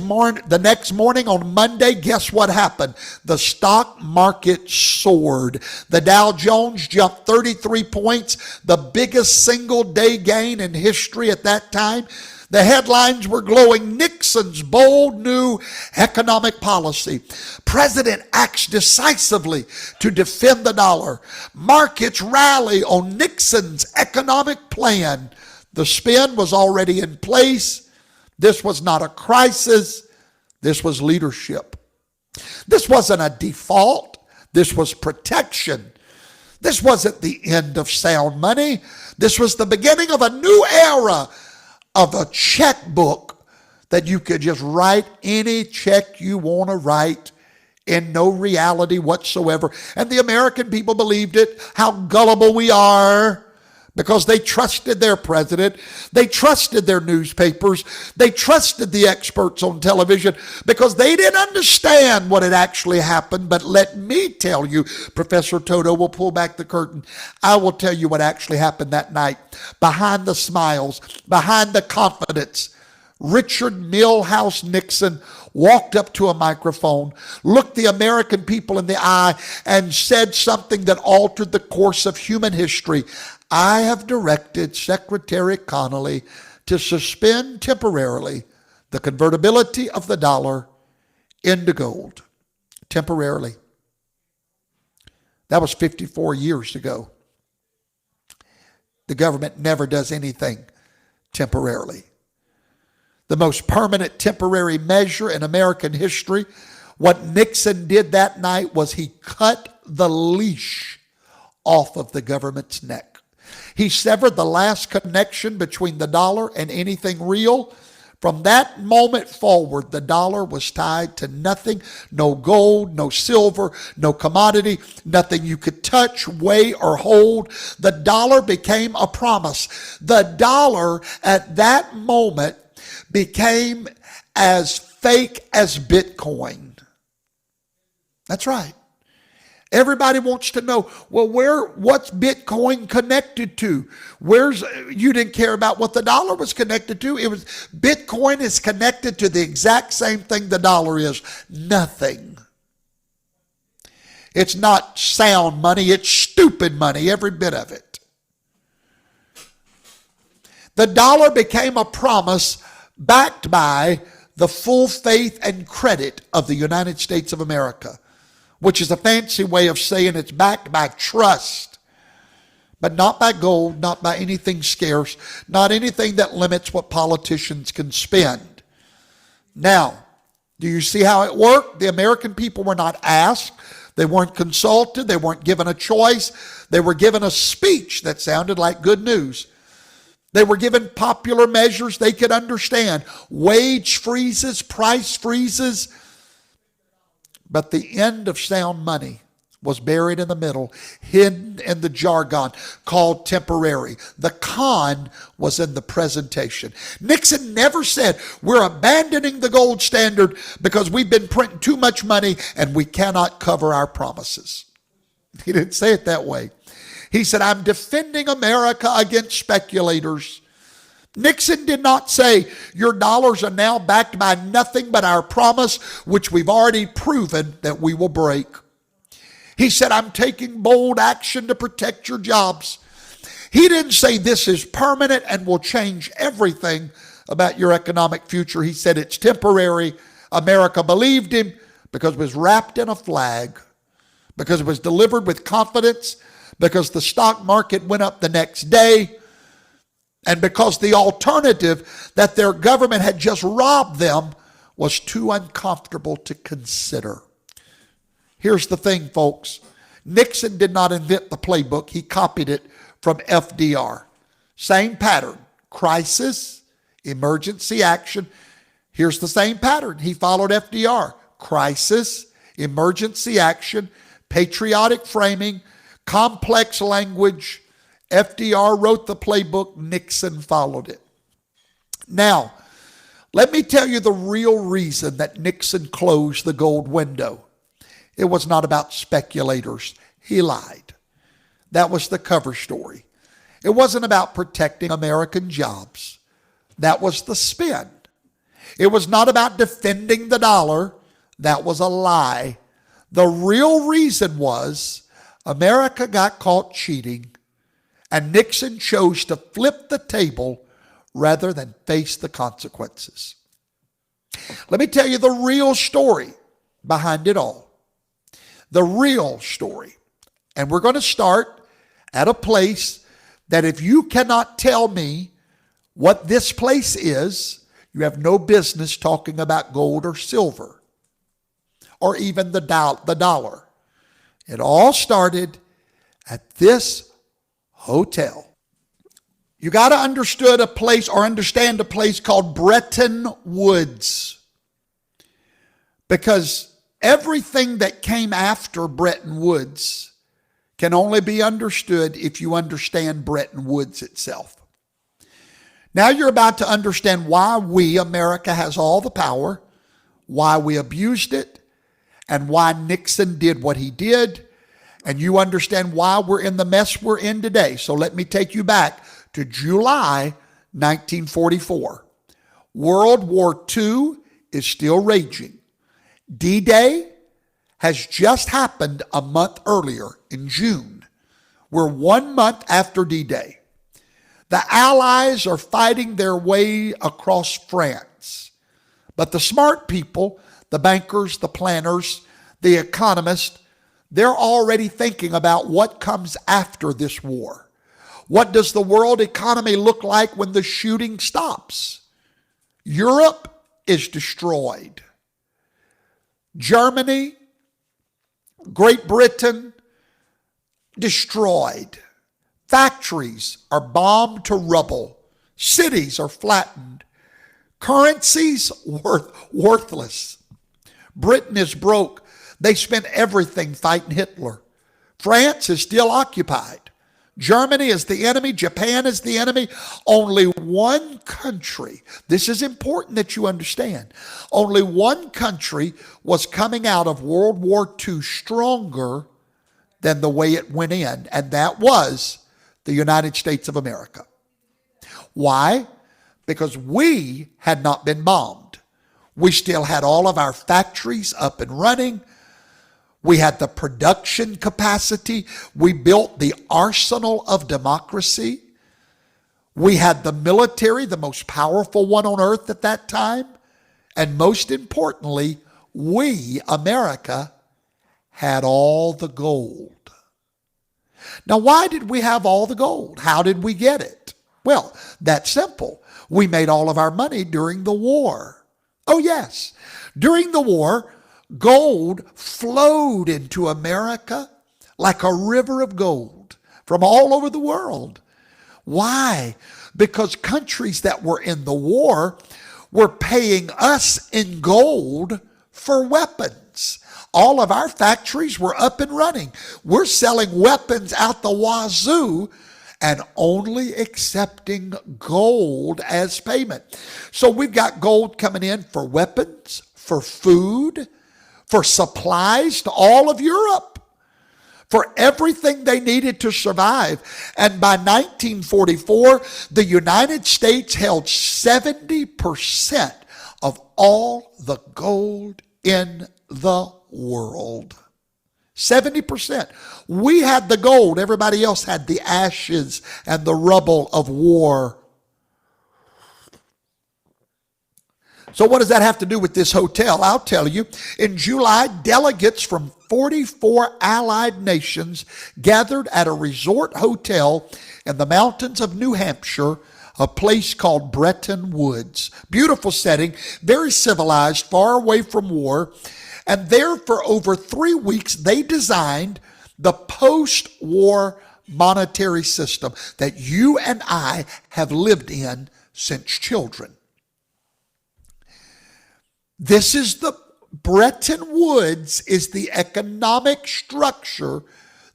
morning on Monday, guess what happened? The stock market soared. The Dow Jones jumped 33 points, the biggest single day gain in history at that time. The headlines were glowing. Nixon's bold new economic policy. President acts decisively to defend the dollar. Markets rally on Nixon's economic plan. The spin was already in place. This was not a crisis. This was leadership. This wasn't a default. This was protection. This wasn't the end of sound money. This was the beginning of a new era of a checkbook that you could just write any check you want to write in no reality whatsoever. And the American people believed it. How gullible we are. Because they trusted their president. They trusted their newspapers. They trusted the experts on television because they didn't understand what had actually happened. But let me tell you, Professor Toto will pull back the curtain. I will tell you what actually happened that night. Behind the smiles, behind the confidence, Richard Milhous Nixon walked up to a microphone, looked the American people in the eye, and said something that altered the course of human history. I have directed Secretary Connally to suspend temporarily the convertibility of the dollar into gold. Temporarily. That was 54 years ago. The government never does anything temporarily. The most permanent temporary measure in American history. What Nixon did that night was he cut the leash off of the government's neck. He severed the last connection between the dollar and anything real. From that moment forward, the dollar was tied to nothing, no gold, no silver, no commodity, nothing you could touch, weigh, or hold. The dollar became a promise. The dollar at that moment became as fake as Bitcoin. That's right. Everybody wants to know, well, what's Bitcoin connected to? You didn't care about what the dollar was connected to. Bitcoin is connected to the exact same thing the dollar is. Nothing. It's not sound money, it's stupid money, every bit of it. The dollar became a promise backed by the full faith and credit of the United States of America, which is a fancy way of saying it's backed by trust, but not by gold, not by anything scarce, not anything that limits what politicians can spend. Now, do you see how it worked? The American people were not asked. They weren't consulted. They weren't given a choice. They were given a speech that sounded like good news. They were given popular measures they could understand. Wage freezes, price freezes. But the end of sound money was buried in the middle, hidden in the jargon called temporary. The con was in the presentation. Nixon never said, we're abandoning the gold standard because we've been printing too much money and we cannot cover our promises. He didn't say it that way. He said, I'm defending America against speculators. Nixon did not say, your dollars are now backed by nothing but our promise, which we've already proven that we will break. He said, I'm taking bold action to protect your jobs. He didn't say this is permanent and will change everything about your economic future. He said it's temporary. America believed him because it was wrapped in a flag, because it was delivered with confidence, because the stock market went up the next day, and because the alternative that their government had just robbed them was too uncomfortable to consider. Here's the thing, folks. Nixon did not invent the playbook. He copied it from FDR. Same pattern. Crisis, emergency action. Here's the same pattern. He followed FDR. Crisis, emergency action, patriotic framing, complex language. FDR wrote the playbook. Nixon followed it. Now, let me tell you the real reason that Nixon closed the gold window. It was not about speculators. He lied. That was the cover story. It wasn't about protecting American jobs. That was the spin. It was not about defending the dollar. That was a lie. The real reason was America got caught cheating, and Nixon chose to flip the table rather than face the consequences. Let me tell you the real story behind it all. The real story. And we're going to start at a place that if you cannot tell me what this place is, you have no business talking about gold or silver or even the dollar. It all started at this hotel. You got to understand a place called Bretton Woods, because everything that came after Bretton Woods can only be understood if you understand Bretton Woods itself. Now you're about to understand why we, America, has all the power, why we abused it, and why Nixon did what he did, and you understand why we're in the mess we're in today. So let me take you back to July 1944. World War II is still raging. D-Day has just happened a month earlier in June. We're 1 month after D-Day. The Allies are fighting their way across France. But the smart people, the bankers, the planners, the economists, they're already thinking about what comes after this war. What does the world economy look like when the shooting stops? Europe is destroyed. Germany, Great Britain, destroyed. Factories are bombed to rubble. Cities are flattened. Currencies worthless. Britain is broke. They spent everything fighting Hitler. France is still occupied. Germany is the enemy. Japan is the enemy. Only one country, this is important that you understand, only one country was coming out of World War II stronger than the way it went in, and that was the United States of America. Why? Because we had not been bombed. We still had all of our factories up and running. We had the production capacity. We built the arsenal of democracy. We had the military, the most powerful one on earth at that time. And most importantly, we, America, had all the gold. Now, why did we have all the gold? How did we get it? Well, that's simple. We made all of our money during the war. Oh, yes. During the war, gold flowed into America like a river of gold from all over the world. Why? Because countries that were in the war were paying us in gold for weapons. All of our factories were up and running. We're selling weapons out the wazoo and only accepting gold as payment. So we've got gold coming in for weapons, for food, for supplies to all of Europe. for everything they needed to survive. And by 1944, the United States held 70% of all the gold in the world. 70%. We had the gold. Everybody else had the ashes and the rubble of war. So what does that have to do with this hotel? I'll tell you. In July, delegates from 44 allied nations gathered at a resort hotel in the mountains of New Hampshire, a place called Bretton Woods. Beautiful setting, very civilized, far away from war. And there for over 3 weeks, they designed the post-war monetary system that you and I have lived in since children. This is the Bretton Woods is the economic structure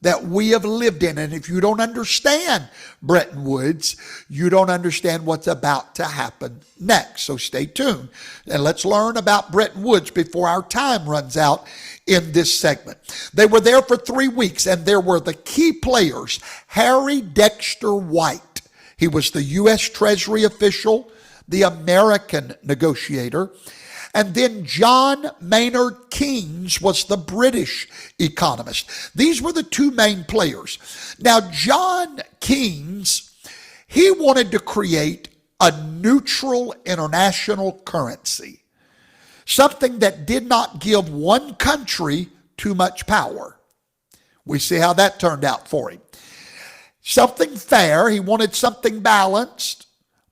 that we have lived in. And if you don't understand Bretton Woods, you don't understand what's about to happen next. So stay tuned and let's learn about Bretton Woods before our time runs out in this segment. They were there for 3 weeks, and there were the key players. Harry Dexter White. He was the U.S. Treasury official, the American negotiator. And then John Maynard Keynes was the British economist. These were the two main players. Now, John Keynes, he wanted to create a neutral international currency, something that did not give one country too much power. We see how that turned out for him. Something fair. He wanted something balanced.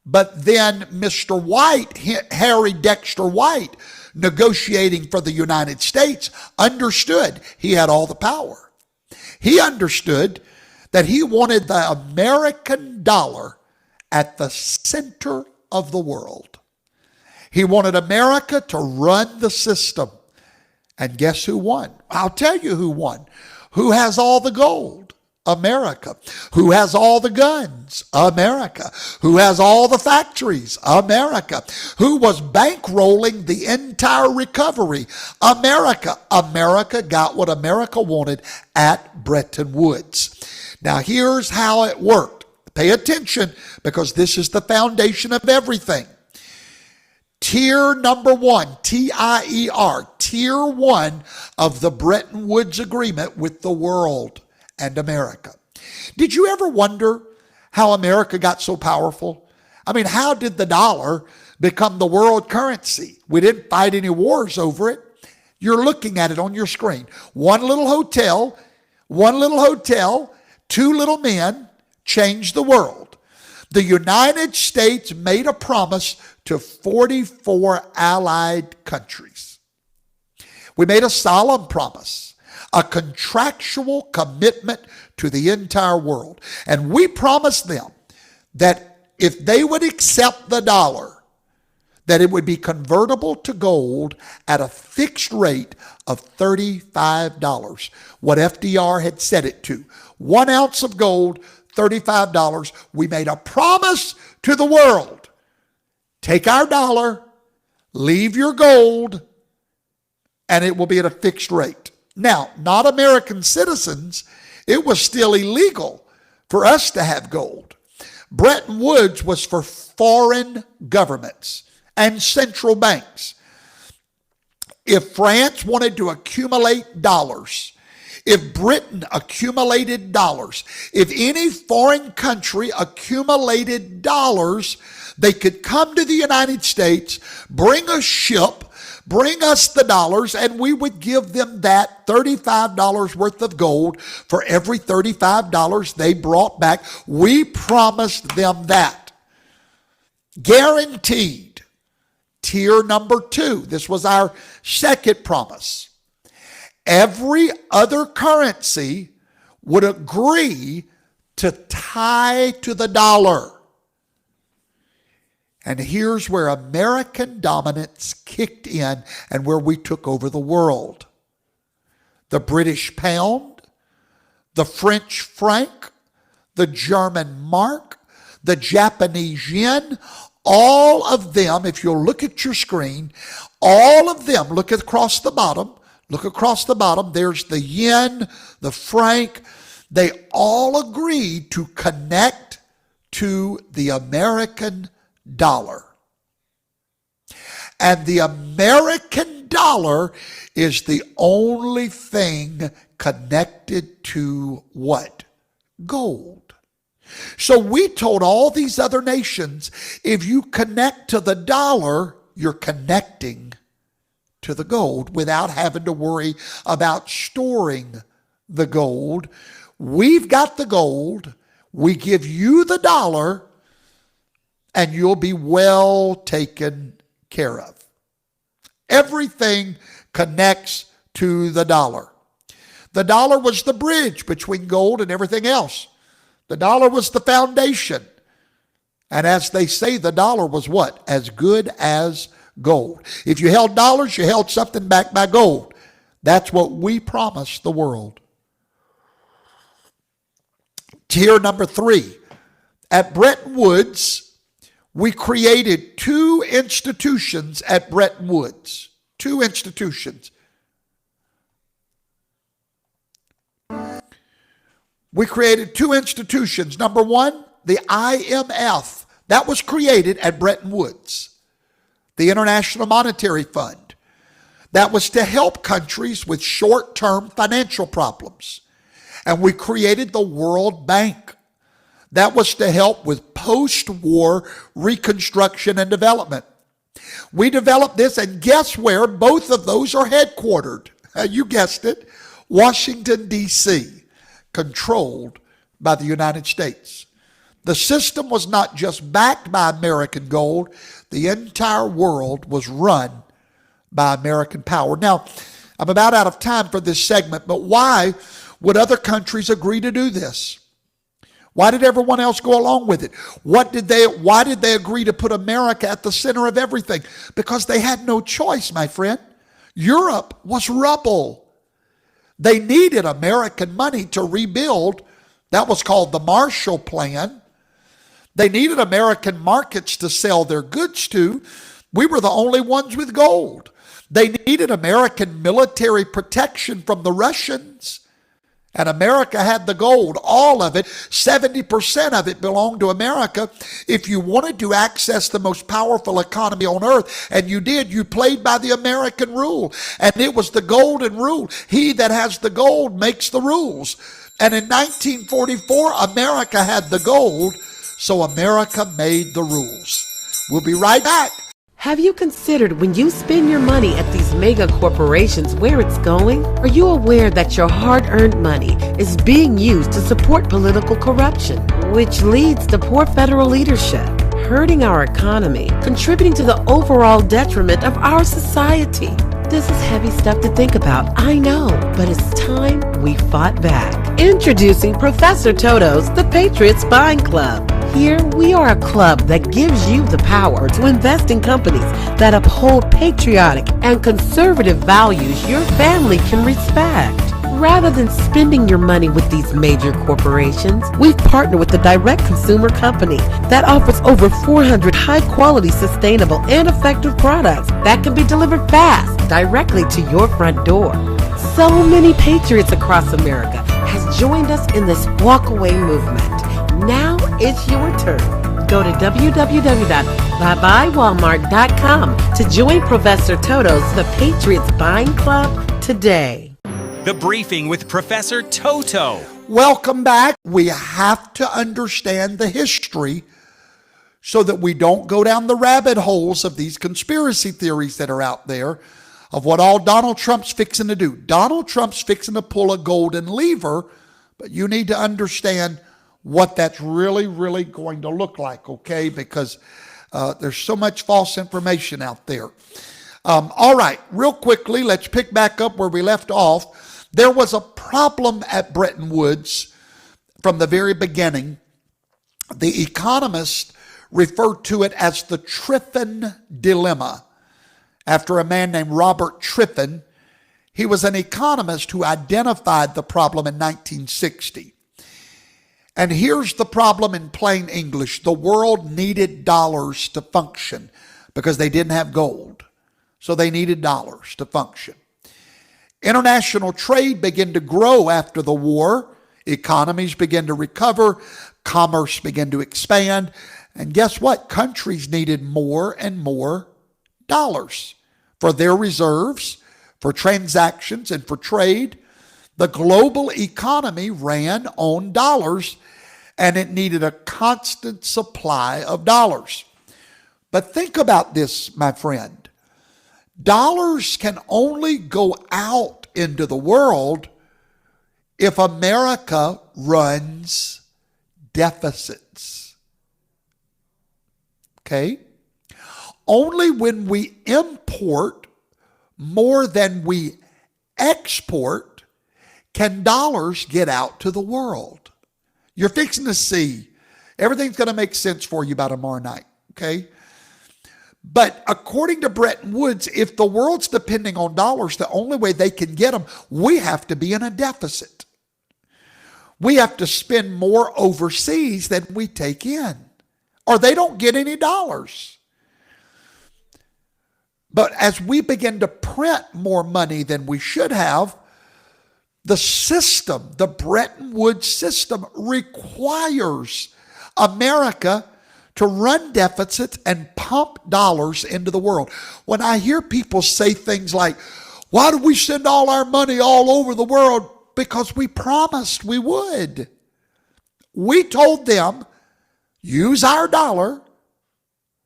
But then Mr. White, Harry Dexter White, negotiating for the United States, understood he had all the power. He understood that he wanted the American dollar at the center of the world. He wanted America to run the system. And guess who won? I'll tell you who won. Who has all the gold? America. Who has all the guns? America. Who has all the factories? America. Who was bankrolling the entire recovery? America. America got what America wanted at Bretton Woods. Now here's how it worked. Pay attention, because this is the foundation of everything. Tier number one, T-I-E-R, tier one of the Bretton Woods Agreement with the world and America. Did you ever wonder how America got so powerful? I mean, how did the dollar become the world currency? We didn't fight any wars over it. You're looking at it on your screen. One little hotel, two little men changed the world. The United States made a promise to 44 allied countries. We made a solemn promise, a contractual commitment to the entire world. And we promised them that if they would accept the dollar, that it would be convertible to gold at a fixed rate of $35, what FDR had set it to. 1 ounce of gold, $35. We made a promise to the world. Take our dollar, leave your gold, and it will be at a fixed rate. Now, not American citizens, it was still illegal for us to have gold. Bretton Woods was for foreign governments and central banks. If France wanted to accumulate dollars, if Britain accumulated dollars, if any foreign country accumulated dollars, they could come to the United States, bring a ship, bring us the dollars, and we would give them that $35 worth of gold for every $35 they brought back. We promised them that. Guaranteed. Tier number two. This was our second promise. Every other currency would agree to tie to the dollar. And here's where American dominance kicked in and where we took over the world. The British pound, the French franc, the German mark, the Japanese yen, all of them, if you'll look at your screen, all of them, look across the bottom, Look across the bottom. There's the yen, the franc. They all agreed to connect to the American dollar. And the American dollar is the only thing connected to what? Gold. So we told all these other nations, if you connect to the dollar, you're connecting to the gold without having to worry about storing the gold. We've got the gold. We give you the dollar, and you'll be well taken care of. Everything connects to the dollar. The dollar was the bridge between gold and everything else. The dollar was the foundation. And as they say, the dollar was what? As good as gold. If you held dollars, you held something backed by gold. That's what we promised the world. Tier number 3. At Bretton Woods, we created 2 institutions at Bretton Woods. 2 institutions. We created 2 institutions. Number 1, the IMF. That was created at Bretton Woods. The International Monetary Fund. That was to help countries with short-term financial problems. And we created the World Bank. That was to help with post-war reconstruction and development. We developed this, and guess where both of those are headquartered? You guessed it, Washington, D.C., controlled by the United States. The system was not just backed by American gold. The entire world was run by American power. Now, I'm about out of time for this segment, but why would other countries agree to do this? Why did everyone else go along with it? Why did they agree to put America at the center of everything? Because they had no choice, my friend. Europe was rubble. They needed American money to rebuild. That was called the Marshall Plan. They needed American markets to sell their goods to. We were the only ones with gold. They needed American military protection from the Russians. And America had the gold, all of it. 70% of it belonged to America. If you wanted to access the most powerful economy on earth, and you did, you played by the American rule. And it was the golden rule. He that has the gold makes the rules. And in 1944, America had the gold, so America made the rules. We'll be right back. Have you considered when you spend your money at these mega corporations where it's going? Are you aware that your hard-earned money is being used to support political corruption, which leads to poor federal leadership, hurting our economy, contributing to the overall detriment of our society? This is heavy stuff to think about, I know, but it's time we fought back. Introducing Professor Toto's The Patriots Buying Club. Here, we are a club that gives you the power to invest in companies that uphold patriotic and conservative values your family can respect. Rather than spending your money with these major corporations, we've partnered with a direct consumer company that offers over 400 high-quality, sustainable, and effective products that can be delivered fast directly to your front door. So many patriots across America has joined us in this walkaway movement. Now it's your turn. Go to www.buywalmart.com to join Professor Toto's The Patriots Buying Club today. The Briefing with Professor Toto. Welcome back. We have to understand the history so that we don't go down the rabbit holes of these conspiracy theories that are out there of what all Donald Trump's fixing to do. Donald Trump's fixing to pull a golden lever, but you need to understand what that's really going to look like, okay? Because there's so much false information out there. All right, real quickly, let's pick back up where we left off. There was a problem at Bretton Woods from the very beginning. The economists referred to it as the Triffin Dilemma, after a man named Robert Triffin. He was an economist who identified the problem in 1960. And here's the problem in plain English. The world needed dollars to function because they didn't have gold. So they needed dollars to function. International trade began to grow after the war. Economies began to recover. Commerce began to expand. And guess what? Countries needed more and more dollars for their reserves, for transactions, and for trade. The global economy ran on dollars, and it needed a constant supply of dollars. But think about this, my friend. Dollars can only go out into the world if America runs deficits. Okay? Only when we import more than we export can dollars get out to the world. You're fixing to see. Everything's going to make sense for you by tomorrow night. Okay? But according to Bretton Woods, if the world's depending on dollars, the only way they can get them, we have to be in a deficit. We have to spend more overseas than we take in, or they don't get any dollars. But as we begin to print more money than we should have, the system, the Bretton Woods system, requires America to run deficits and pump dollars into the world. When I hear people say things like, why do we send all our money all over the world? Because we promised we would. We told them, use our dollar,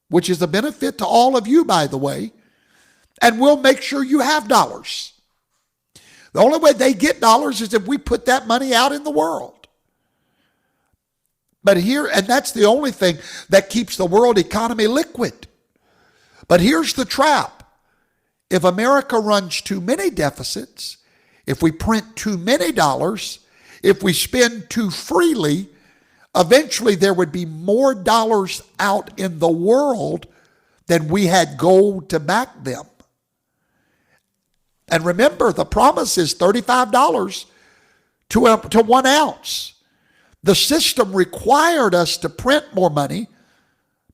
which is a benefit to all of you, by the way, and we'll make sure you have dollars. The only way they get dollars is if we put that money out in the world. But here, and that's the only thing that keeps the world economy liquid. But here's the trap. If America runs too many deficits, if we print too many dollars, if we spend too freely, eventually there would be more dollars out in the world than we had gold to back them. And remember, the promise is $35 to 1 ounce. The system required us to print more money,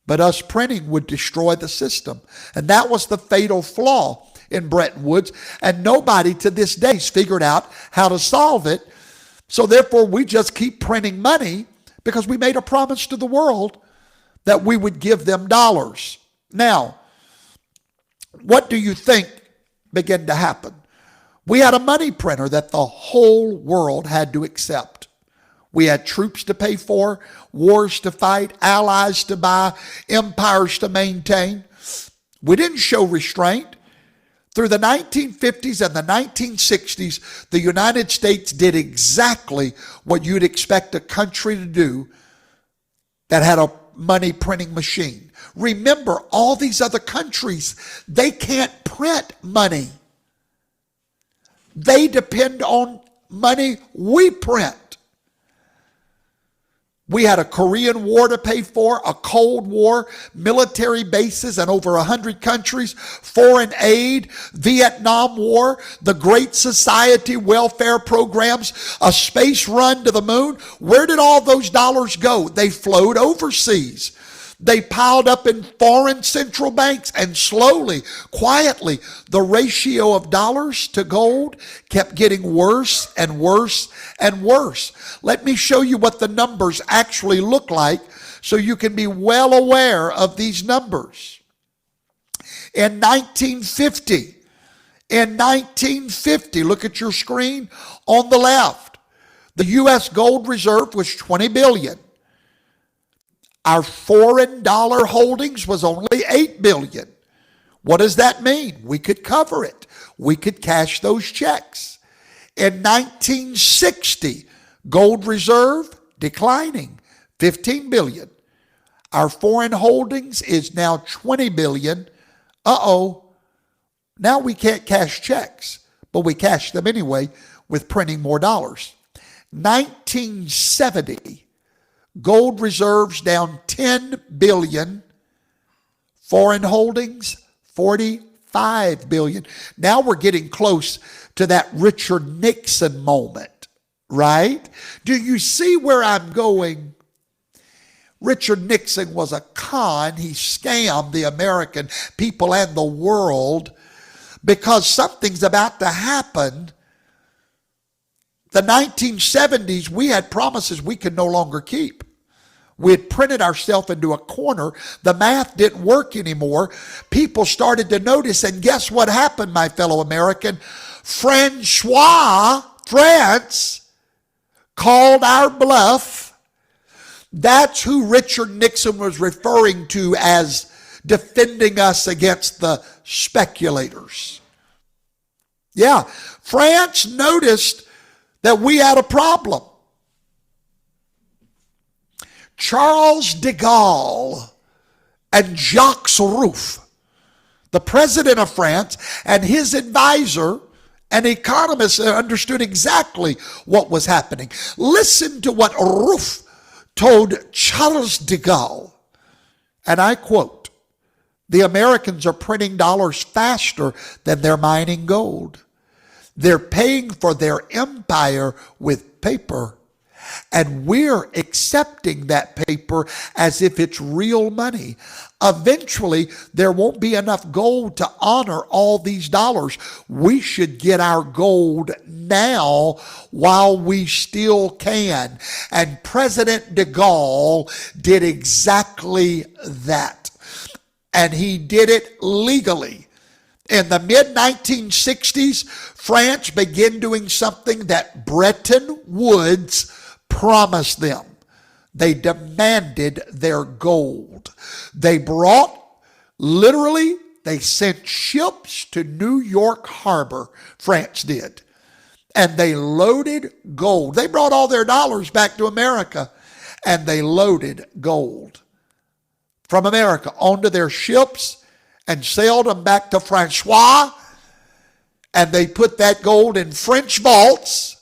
but us printing would destroy the system. And that was the fatal flaw in Bretton Woods. And nobody to this day has figured out how to solve it. So therefore, we just keep printing money because we made a promise to the world that we would give them dollars. Now, what do you think began to happen? We had a money printer that the whole world had to accept. We had troops to pay for, wars to fight, allies to buy, empires to maintain. We didn't show restraint. Through the 1950s and the 1960s, the United States did exactly what you'd expect a country to do that had a money printing machine. Remember, all these other countries, they can't print money. They depend on money we print. We had a Korean War to pay for, a Cold War, military bases in over 100 countries, foreign aid, Vietnam War, the Great Society welfare programs, a space run to the moon. Where did all those dollars go? They flowed overseas. They piled up in foreign central banks, and slowly, quietly, the ratio of dollars to gold kept getting worse and worse and worse. Let me show you what the numbers actually look like so you can be well aware of these numbers. In 1950, look at your screen on the left. The U.S. gold reserve was 20 billion. Our foreign dollar holdings was only 8 billion. What does that mean? We could cover it. We could cash those checks. In 1960, gold reserve declining, 15 billion. Our foreign holdings is now 20 billion. Now we can't cash checks, but we cash them anyway with printing more dollars. 1970, gold reserves down 10 billion. Foreign holdings, 45 billion. Now we're getting close to that Richard Nixon moment, right? Do you see where I'm going? Richard Nixon was a con. He scammed the American people and the world because something's about to happen The 1970s, we had promises we could no longer keep. We had printed ourselves into a corner. The math didn't work anymore. People started to notice, and guess what happened, my fellow American? France called our bluff. That's who Richard Nixon was referring to as defending us against the speculators. Yeah, France noticed that we had a problem. Charles de Gaulle and Jacques Rueff, the president of France, and his advisor, an economist, understood exactly what was happening. Listen to what Rueff told Charles de Gaulle, and I quote, "The Americans are printing dollars faster than they're mining gold. They're paying for their empire with paper. And we're accepting that paper as if it's real money. Eventually, there won't be enough gold to honor all these dollars. We should get our gold now while we still can." And President de Gaulle did exactly that. And he did it legally. In the mid-1960s, France began doing something that Bretton Woods promised them. They demanded their gold. They they sent ships to New York Harbor, France did, and they loaded gold. They brought all their dollars back to America, and they loaded gold from America onto their ships and sailed them back to Francois, and they put that gold in French vaults.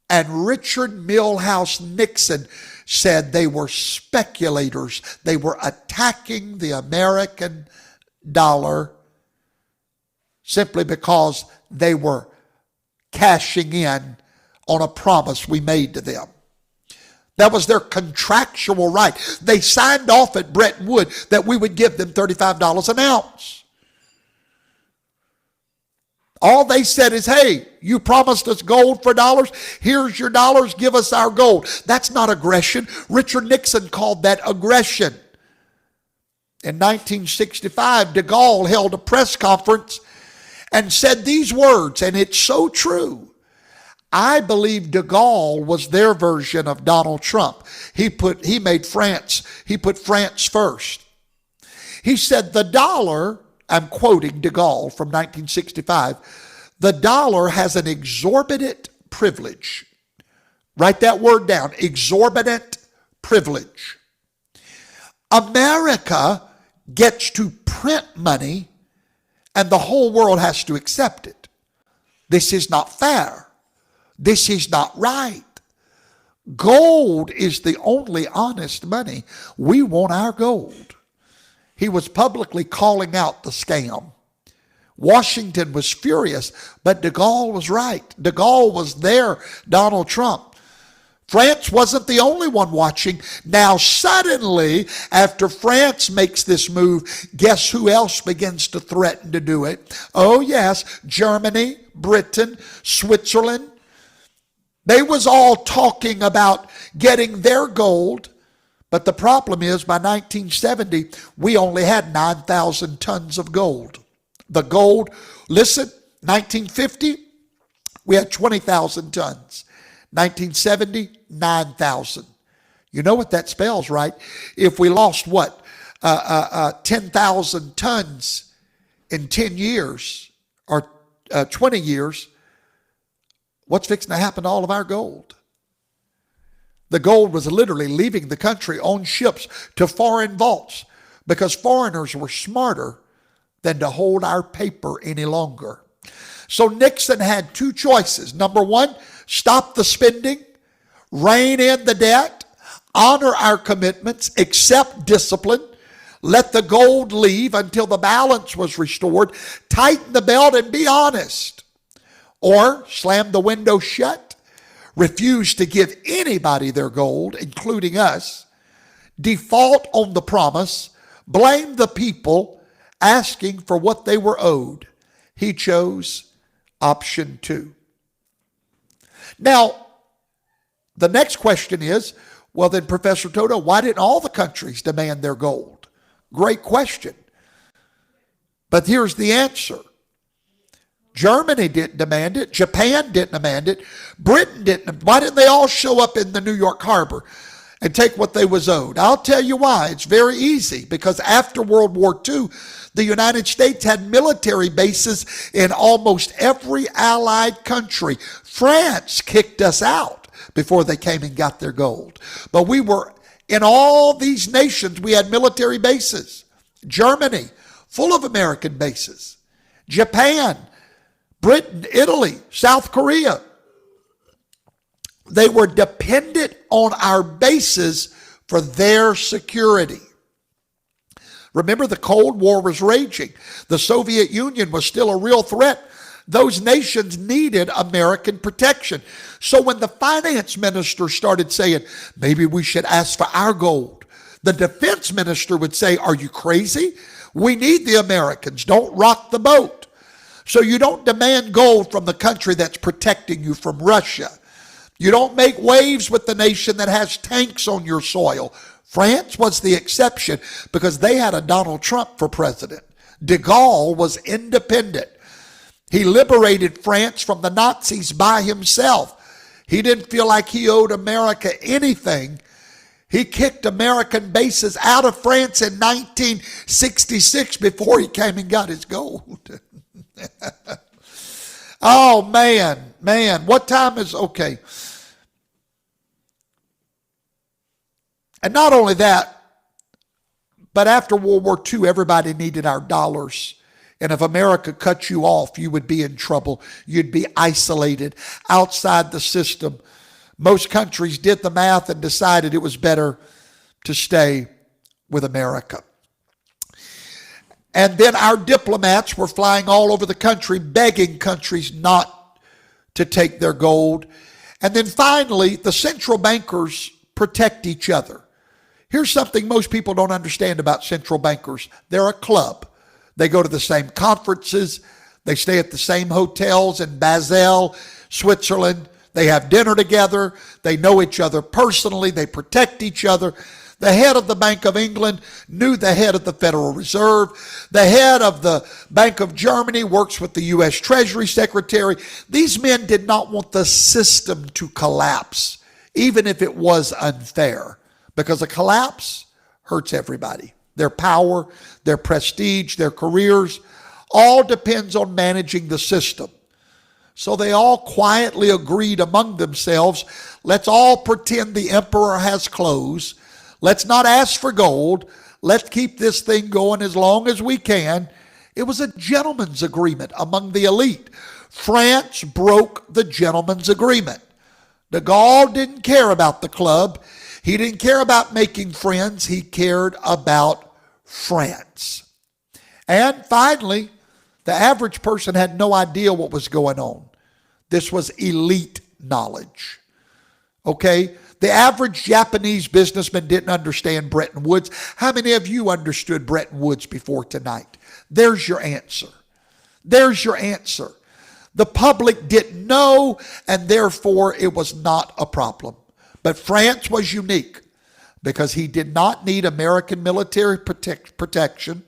And Richard Milhous Nixon said they were speculators. They were attacking the American dollar simply because they were cashing in on a promise we made to them. That was their contractual right. They signed off at Bretton Woods that we would give them $35 an ounce. All they said is, hey, you promised us gold for dollars. Here's your dollars. Give us our gold. That's not aggression. Richard Nixon called that aggression. In 1965, de Gaulle held a press conference and said these words, and it's so true. I believe de Gaulle was their version of Donald Trump. He put France first. He said the dollar, I'm quoting de Gaulle from 1965, "The dollar has an exorbitant privilege." Write that word down, exorbitant privilege. America gets to print money and the whole world has to accept it. This is not fair. This is not right. Gold is the only honest money. We want our gold. He was publicly calling out the scam. Washington was furious, but de Gaulle was right. De Gaulle was there, Donald Trump. France wasn't the only one watching. Now suddenly, after France makes this move, guess who else begins to threaten to do it? Oh yes, Germany, Britain, Switzerland. They was all talking about getting their gold. But the problem is, by 1970, we only had 9,000 tons of gold. The gold, listen, 1950, we had 20,000 tons. 1970, 9,000. You know what that spells, right? If we lost 10,000 tons in 10 years or 20 years, what's fixing to happen to all of our gold? The gold was literally leaving the country on ships to foreign vaults because foreigners were smarter than to hold our paper any longer. So Nixon had two choices. Number one, stop the spending, rein in the debt, honor our commitments, accept discipline, let the gold leave until the balance was restored, tighten the belt and be honest. Or slam the window shut, refuse to give anybody their gold, including us, default on the promise, blame the people asking for what they were owed. He chose option 2. Now, the next question is, well then, Professor Toto, why didn't all the countries demand their gold? Great question. But here's the answer. Germany didn't demand it. Japan didn't demand it. Britain didn't. Why didn't they all show up in the New York harbor and take what they was owed? I'll tell you why. It's very easy. Because after World War II, the United States had military bases in almost every allied country. France kicked us out before they came and got their gold. But we were in all these nations, we had military bases. Germany, full of American bases. Japan, Britain, Italy, South Korea. They were dependent on our bases for their security. Remember, the Cold War was raging. The Soviet Union was still a real threat. Those nations needed American protection. So when the finance minister started saying, maybe we should ask for our gold, the defense minister would say, are you crazy? We need the Americans. Don't rock the boat. So you don't demand gold from the country that's protecting you from Russia. You don't make waves with the nation that has tanks on your soil. France was the exception because they had a Donald Trump for president. De Gaulle was independent. He liberated France from the Nazis by himself. He didn't feel like he owed America anything. He kicked American bases out of France in 1966 before he came and got his gold. Oh, man, what time is, okay. And not only that, but after World War II, everybody needed our dollars. And if America cut you off, you would be in trouble. You'd be isolated outside the system. Most countries did the math and decided it was better to stay with America. And then our diplomats were flying all over the country, begging countries not to take their gold. And then finally, the central bankers protect each other. Here's something most people don't understand about central bankers. They're a club. They go to the same conferences. They stay at the same hotels in Basel, Switzerland. They have dinner together. They know each other personally. They protect each other. The head of the Bank of England knew the head of the Federal Reserve. The head of the Bank of Germany works with the U.S. Treasury Secretary. These men did not want the system to collapse, even if it was unfair, because a collapse hurts everybody. Their power, their prestige, their careers, all depends on managing the system. So they all quietly agreed among themselves, let's all pretend the emperor has clothes. Let's not ask for gold. Let's keep this thing going as long as we can. It was a gentleman's agreement among the elite. France broke the gentleman's agreement. De Gaulle didn't care about the club. He didn't care about making friends. He cared about France. And finally, the average person had no idea what was going on. This was elite knowledge. Okay? The average Japanese businessman didn't understand Bretton Woods. How many of you understood Bretton Woods before tonight? There's your answer. There's your answer. The public didn't know, and therefore it was not a problem. But France was unique because he did not need American military protection.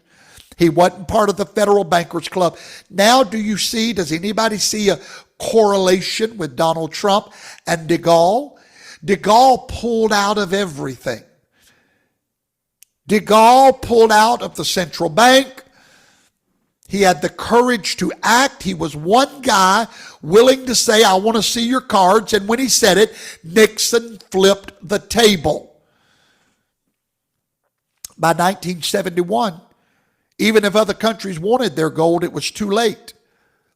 He wasn't part of the Federal Bankers Club. Now does anybody see a correlation with Donald Trump and de Gaulle? De Gaulle pulled out of everything. De Gaulle pulled out of the central bank. He had the courage to act. He was one guy willing to say, I want to see your cards. And when he said it, Nixon flipped the table. By 1971, even if other countries wanted their gold, it was too late.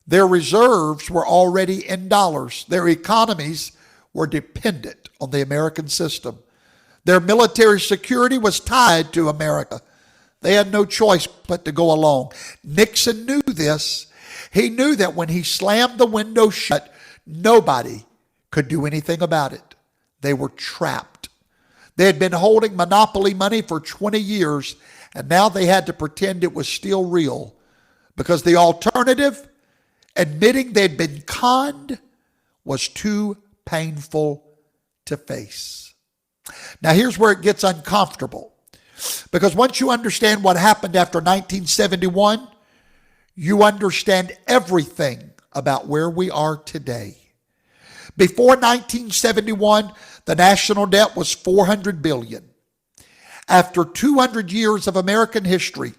Their reserves were already in dollars. Their economies were dependent on the American system. Their military security was tied to America. They had no choice but to go along. Nixon knew this. He knew that when he slammed the window shut, nobody could do anything about it. They were trapped. They had been holding monopoly money for 20 years, and now they had to pretend it was still real, because the alternative, admitting they'd been conned, was too painful to face. Now here's where it gets uncomfortable. Because once you understand what happened after 1971, you understand everything about where we are today. Before 1971, the national debt was $400 billion. After 200 years of American history,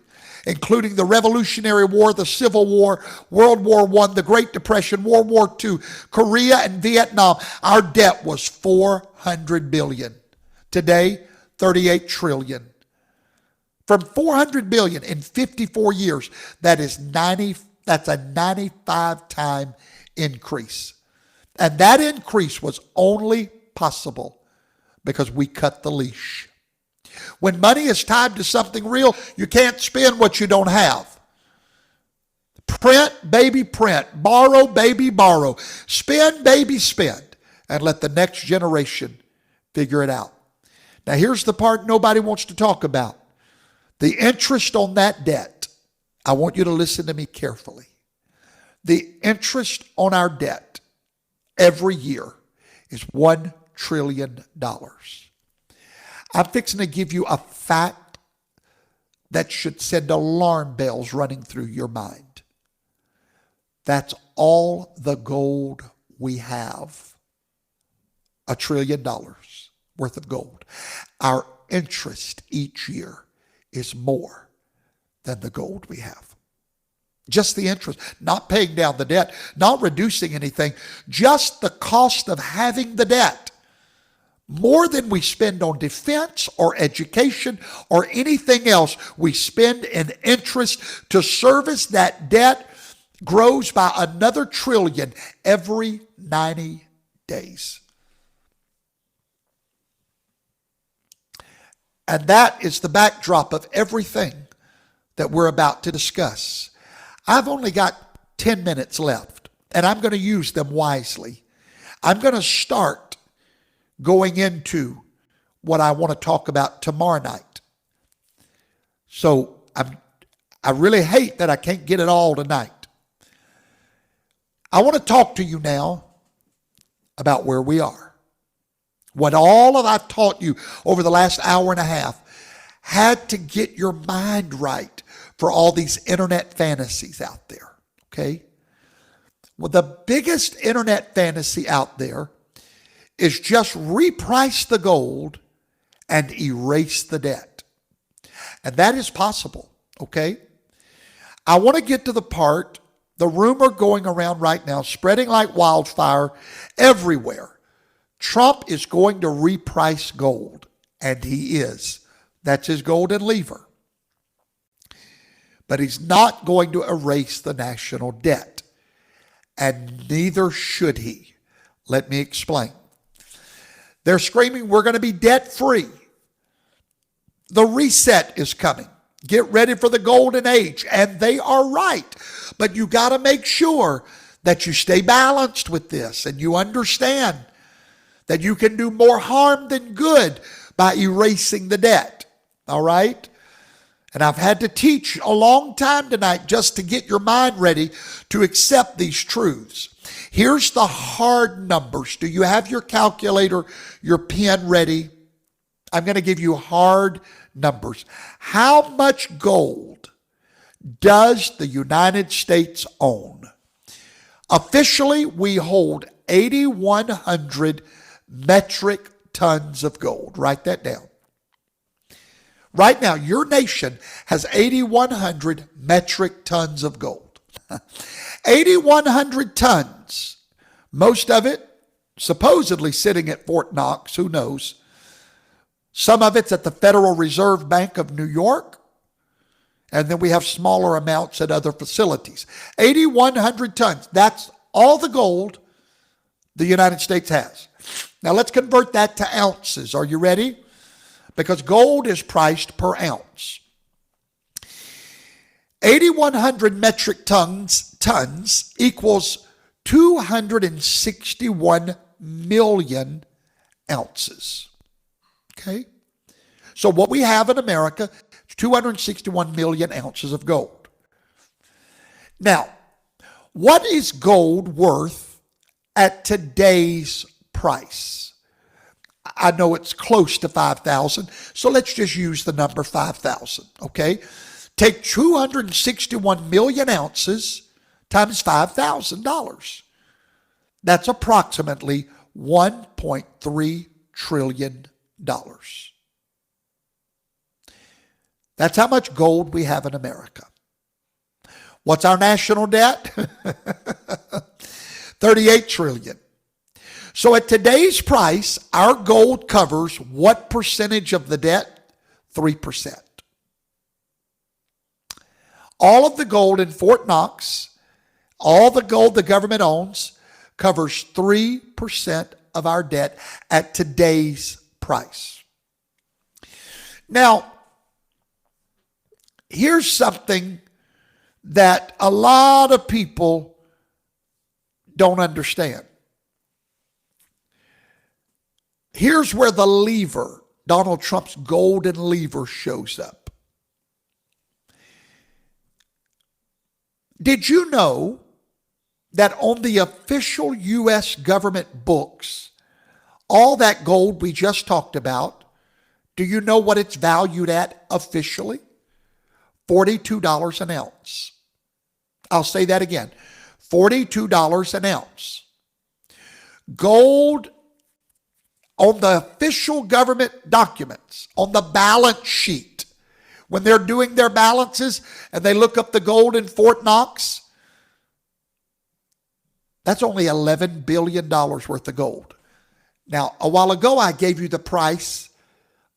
including the Revolutionary War, the Civil War, World War I, the Great Depression, World War II, Korea and Vietnam, our debt was $400 billion. Today, $38 trillion. From $400 billion in 54 years, that's a 95-time increase. And that increase was only possible because we cut the leash. When money is tied to something real, you can't spend what you don't have. Print, baby, print. Borrow, baby, borrow. Spend, baby, spend. And let the next generation figure it out. Now, here's the part nobody wants to talk about. The interest on that debt. I want you to listen to me carefully. The interest on our debt every year is $1 trillion. I'm fixing to give you a fact that should send alarm bells running through your mind. That's all the gold we have. $1 trillion worth of gold. Our interest each year is more than the gold we have. Just the interest, not paying down the debt, not reducing anything, just the cost of having the debt. More than we spend on defense or education or anything else we spend in interest to service that debt grows by another trillion every 90 days. And that is the backdrop of everything that we're about to discuss. I've only got 10 minutes left, and I'm going to use them wisely. I'm going to start going into what I want to talk about tomorrow night. So I really hate that I can't get it all tonight. I want to talk to you now about where we are. What all of I've taught you over the last hour and a half had to get your mind right for all these internet fantasies out there, okay? Well, the biggest internet fantasy out there is just reprice the gold and erase the debt. And that is possible, okay? I want to get to the part, the rumor going around right now, spreading like wildfire everywhere. Trump is going to reprice gold, and he is. That's his golden lever. But he's not going to erase the national debt, and neither should he. Let me explain. They're screaming, we're going to be debt-free. The reset is coming. Get ready for the golden age, and they are right. But you got to make sure that you stay balanced with this, and you understand that you can do more harm than good by erasing the debt. All right? And I've had to teach a long time tonight just to get your mind ready to accept these truths. Here's the hard numbers. Do you have your calculator, your pen ready? I'm going to give you hard numbers. How much gold does the United States own? Officially, we hold 8,100 metric tons of gold. Write that down. Right now, your nation has 8,100 metric tons of gold. 8,100 tons. Most of it supposedly sitting at Fort Knox. Who knows? Some of it's at the Federal Reserve Bank of New York. And then we have smaller amounts at other facilities. 8,100 tons. That's all the gold the United States has. Now let's convert that to ounces. Are you ready? Because gold is priced per ounce. 8,100 metric tons equals 261 million ounces. Okay? So what we have in America is 261 million ounces of gold. Now, what is gold worth at today's price. I know it's close to 5,000, so let's just use the number 5,000, okay? Take 261 million ounces times $5,000. That's approximately $1.3 trillion. That's how much gold we have in America. What's our national debt? 38 trillion. So at today's price, our gold covers what percentage of the debt? 3%. All of the gold in Fort Knox, all the gold the government owns, covers 3% of our debt at today's price. Now, here's something that a lot of people don't understand. Here's where the lever, Donald Trump's golden lever, shows up. Did you know that on the official U.S. government books, all that gold we just talked about, do you know what it's valued at officially? $42 an ounce. I'll say that again. $42 an ounce. Gold on the official government documents, on the balance sheet, when they're doing their balances and they look up the gold in Fort Knox, that's only $11 billion worth of gold. Now, a while ago, I gave you the price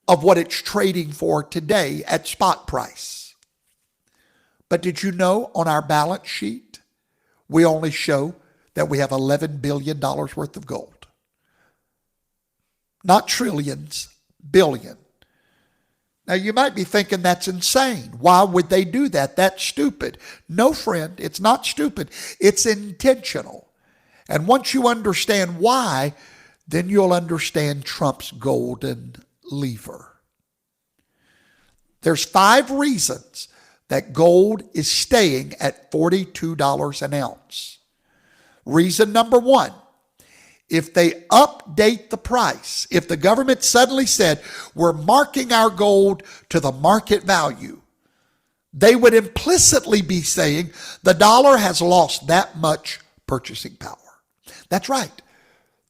of what it's trading for today at spot price. But did you know on our balance sheet, we only show that we have $11 billion worth of gold? Not trillions, billion. Now you might be thinking that's insane. Why would they do that? That's stupid. No, friend, it's not stupid. It's intentional. And once you understand why, then you'll understand Trump's golden lever. There's 5 reasons that gold is staying at $42 an ounce. Reason number 1, if they update the price, if the government suddenly said, we're marking our gold to the market value, they would implicitly be saying the dollar has lost that much purchasing power. That's right.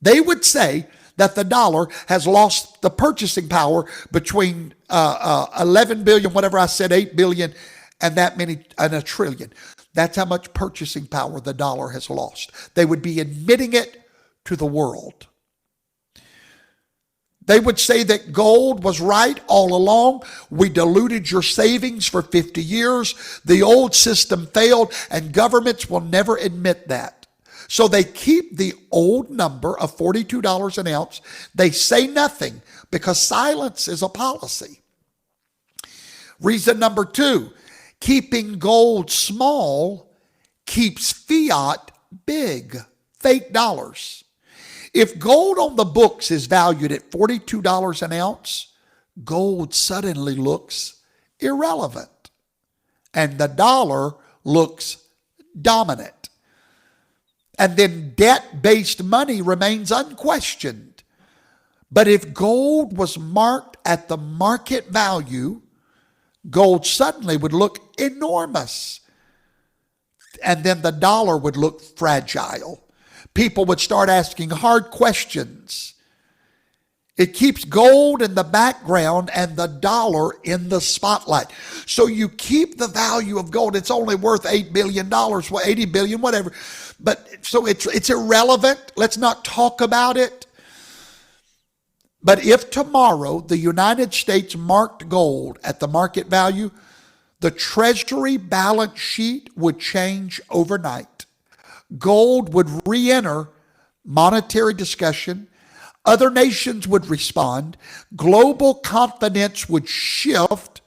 They would say that the dollar has lost the purchasing power between 11 billion, whatever I said, 8 billion, and that many, and a trillion. That's how much purchasing power the dollar has lost. They would be admitting it to the world. They would say that gold was right all along. We diluted your savings for 50 years. The old system failed, and governments will never admit that. So they keep the old number of $42 an ounce. They say nothing because silence is a policy. Reason number 2, keeping gold small keeps fiat big, fake dollars. If gold on the books is valued at $42 an ounce, gold suddenly looks irrelevant, and the dollar looks dominant. And then debt-based money remains unquestioned. But if gold was marked at the market value, gold suddenly would look enormous. And then the dollar would look fragile. People would start asking hard questions. It keeps gold in the background and the dollar in the spotlight. So you keep the value of gold. It's only worth $8 billion, well, 80 billion, whatever. But so it's irrelevant. Let's not talk about it. But if tomorrow the United States marked gold at the market value, the Treasury balance sheet would change overnight. Gold would re-enter monetary discussion. Other nations would respond. Global confidence would shift.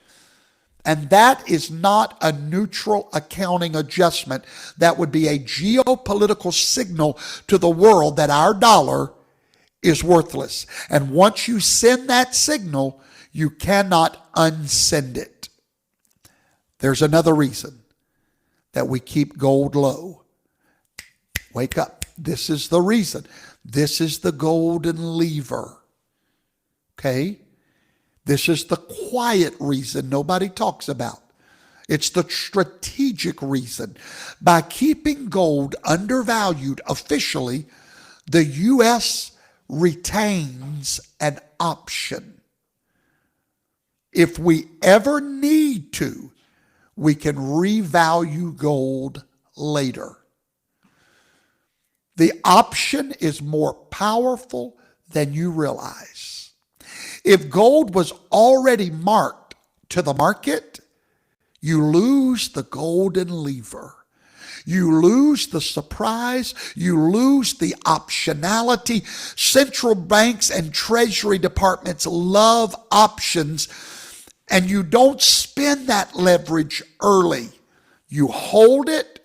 And that is not a neutral accounting adjustment. That would be a geopolitical signal to the world that our dollar is worthless. And once you send that signal, you cannot unsend it. There's another reason that we keep gold low. Wake up. This is the reason. This is the golden lever. Okay? This is the quiet reason nobody talks about. It's the strategic reason. By keeping gold undervalued officially, the U.S. retains an option. If we ever need to, we can revalue gold later. The option is more powerful than you realize. If gold was already marked to the market, you lose the golden lever. You lose the surprise. You lose the optionality. Central banks and treasury departments love options, and you don't spend that leverage early. You hold it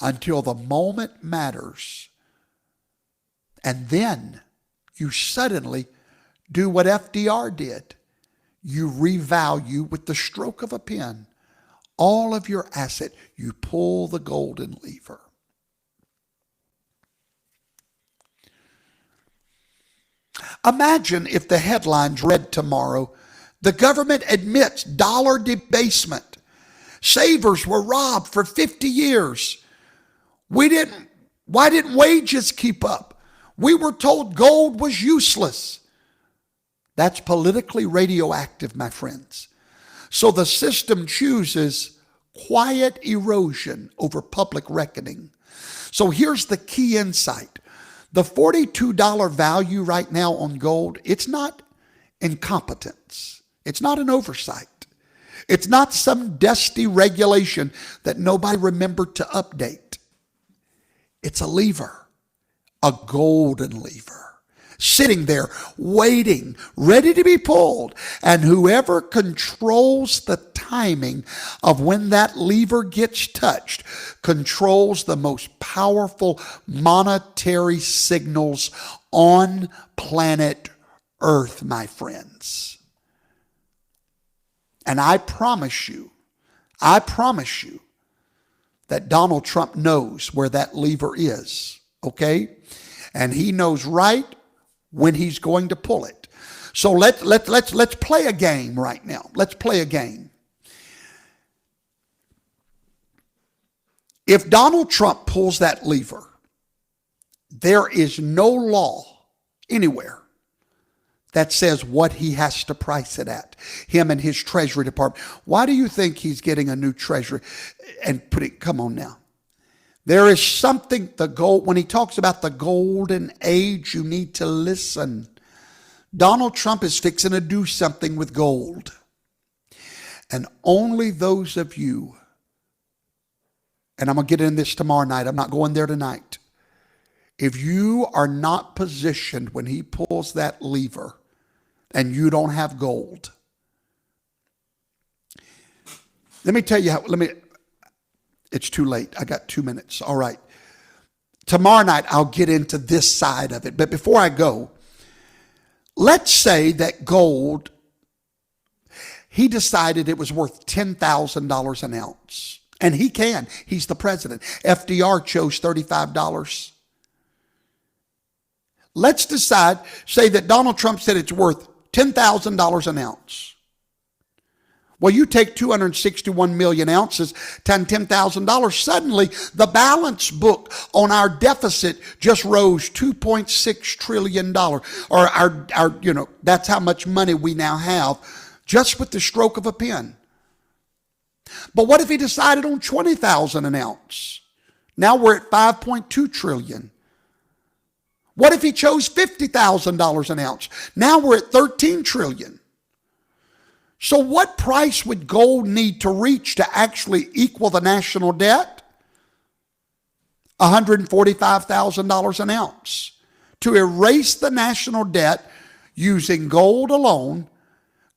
until the moment matters. And then you suddenly do what FDR did. You revalue with the stroke of a pen all of your asset. You pull the golden lever. Imagine if the headlines read tomorrow, the government admits dollar debasement. Savers were robbed for 50 years. Why didn't wages keep up? We were told gold was useless. That's politically radioactive, my friends. So the system chooses quiet erosion over public reckoning. So here's the key insight. The $42 value right now on gold, it's not incompetence. It's not an oversight. It's not some dusty regulation that nobody remembered to update. It's a lever. A golden lever, sitting there, waiting, ready to be pulled. And whoever controls the timing of when that lever gets touched controls the most powerful monetary signals on planet Earth, my friends. And I promise you that Donald Trump knows where that lever is, okay? And he knows right when he's going to pull it. So let's play a game right now. Let's play a game. If Donald Trump pulls that lever, there is no law anywhere that says what he has to price it at, him and his Treasury Department. Why do you think he's getting a new Treasury and come on now? There is something, when he talks about the golden age, you need to listen. Donald Trump is fixing to do something with gold. And only those of you, and I'm going to get in this tomorrow night, I'm not going there tonight. If you are not positioned when he pulls that lever and you don't have gold, let me tell you how, it's too late. I got 2 minutes. All right. Tomorrow night, I'll get into this side of it. But before I go, let's say that gold, he decided it was worth $10,000 an ounce. And he can. He's the president. FDR chose $35. Let's say that Donald Trump said it's worth $10,000 an ounce. Well, you take 261 million ounces times $10,000. Suddenly, the balance book on our deficit just rose $2.6 trillion. Or that's how much money we now have just with the stroke of a pen. But what if he decided on 20,000 an ounce? Now we're at 5.2 trillion. What if he chose $50,000 an ounce? Now we're at 13 trillion. So what price would gold need to reach to actually equal the national debt? $145,000 an ounce. To erase the national debt using gold alone,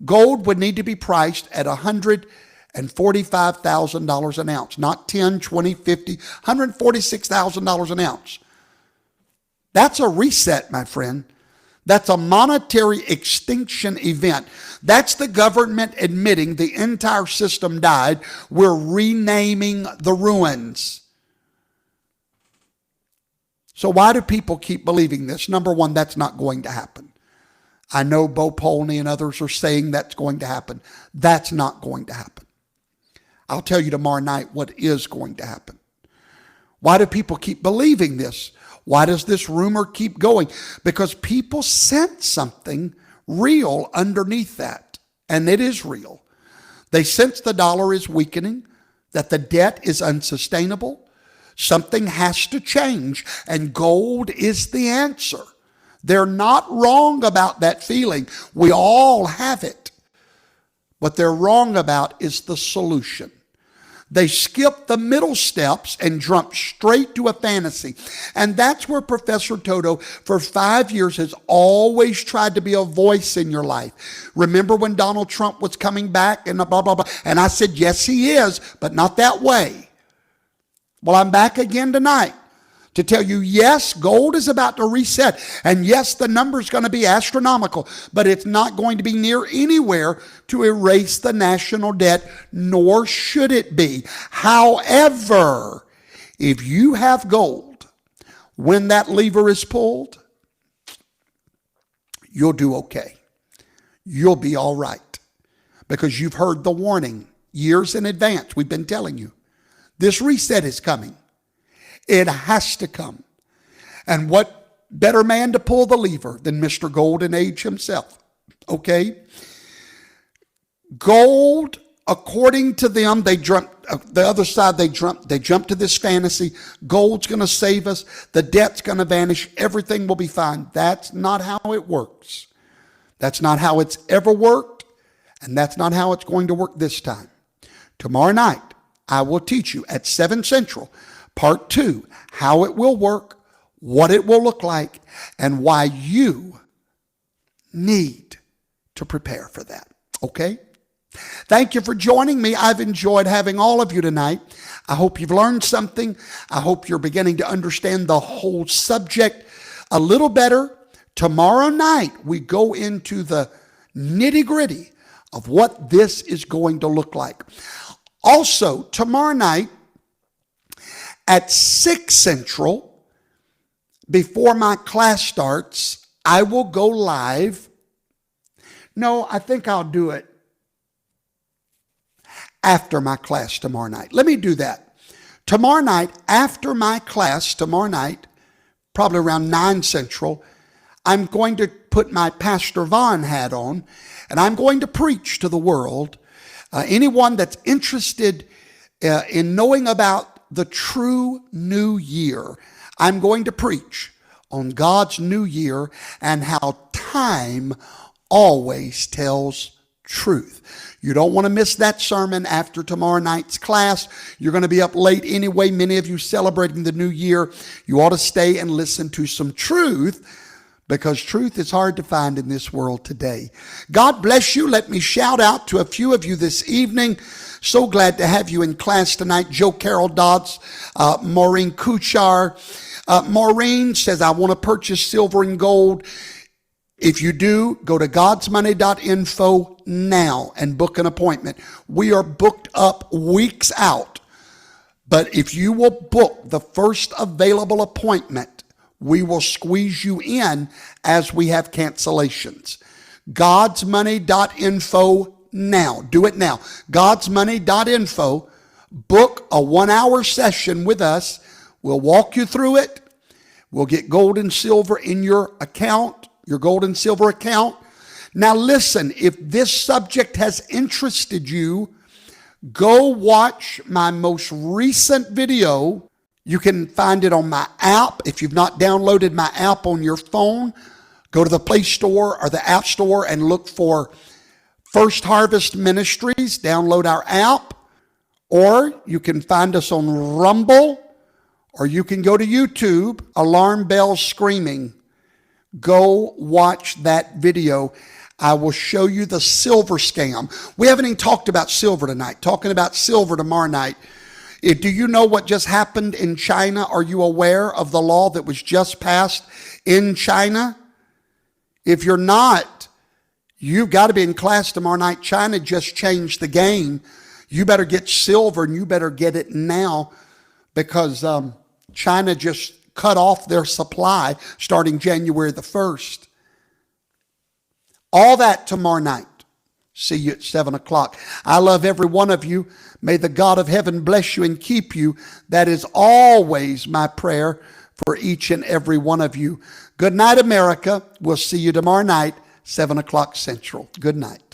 gold would need to be priced at $145,000 an ounce. Not 10, 20, 50, $146,000 an ounce. That's a reset, my friend. That's a monetary extinction event. That's the government admitting the entire system died. We're renaming the ruins. So why do people keep believing this? Number one, that's not going to happen. I know Bo Polney and others are saying that's going to happen. That's not going to happen. I'll tell you tomorrow night what is going to happen. Why do people keep believing this? Why does this rumor keep going? Because people sense something real underneath that, and it is real. They sense the dollar is weakening, that the debt is unsustainable. Something has to change, and gold is the answer. They're not wrong about that feeling. We all have it. What they're wrong about is the solution. They skip the middle steps and jump straight to a fantasy. And that's where Professor Toto, for 5 years, has always tried to be a voice in your life. Remember when Donald Trump was coming back and blah, blah, blah. And I said, yes, he is, but not that way. Well, I'm back again tonight to tell you, yes, gold is about to reset. And yes, the number's going to be astronomical, but it's not going to be near anywhere to erase the national debt, nor should it be. However, if you have gold, when that lever is pulled, you'll do okay. You'll be all right, because you've heard the warning years in advance. We've been telling you, this reset is coming. It has to come. And what better man to pull the lever than Mr. Golden Age himself? Okay? Gold, according to them, they jumped, the other side, they jumped to this fantasy. Gold's going to save us. The debt's going to vanish. Everything will be fine. That's not how it works. That's not how it's ever worked. And that's not how it's going to work this time. Tomorrow night, I will teach you at 7 Central, Part 2, how it will work, what it will look like, and why you need to prepare for that. Okay? Thank you for joining me. I've enjoyed having all of you tonight. I hope you've learned something. I hope you're beginning to understand the whole subject a little better. Tomorrow night, we go into the nitty-gritty of what this is going to look like. Also, tomorrow night, at 6 Central, before my class starts, I will go live. No, I think I'll do it after my class tomorrow night. Let me do that. Tomorrow night, after my class tomorrow night, probably around 9 Central, I'm going to put my Pastor Vaughn hat on, and I'm going to preach to the world. Anyone that's interested in knowing about the true new year, I'm going to preach on God's new year and how time always tells truth. You don't want to miss that sermon after tomorrow night's class. You're going to be up late anyway, many of you celebrating the new year. You ought to stay and listen to some truth, because truth is hard to find in this world today. God bless you. Let me shout out to a few of you this evening. So glad to have you in class tonight. Joe Carroll Dodds, Maureen Kuchar. Maureen says, I want to purchase silver and gold. If you do, go to godsmoney.info now and book an appointment. We are booked up weeks out. But if you will book the first available appointment, we will squeeze you in as we have cancellations. godsmoney.info now. Do it now. godsmoney.info. Book a 1-hour session with us. We'll walk you through it. We'll get gold and silver in your account, your gold and silver account. Now listen, if this subject has interested you, go watch my most recent video. You can find it on my app. If you've not downloaded my app on your phone, go to the Play Store or the App Store and look for First Harvest Ministries. Download our app. Or you can find us on Rumble, or you can go to YouTube, Alarm Bells Screaming. Go watch that video. I will show you the silver scam. We haven't even talked about silver tonight. Talking about silver tomorrow night. Do you know what just happened in China? Are you aware of the law that was just passed in China? If you're not, you've got to be in class tomorrow night. China just changed the game. You better get silver, and you better get it now, because China just cut off their supply starting January the 1st. All that tomorrow night. See you at 7 o'clock. I love every one of you. May the God of heaven bless you and keep you. That is always my prayer for each and every one of you. Good night, America. We'll see you tomorrow night, 7 o'clock Central. Good night.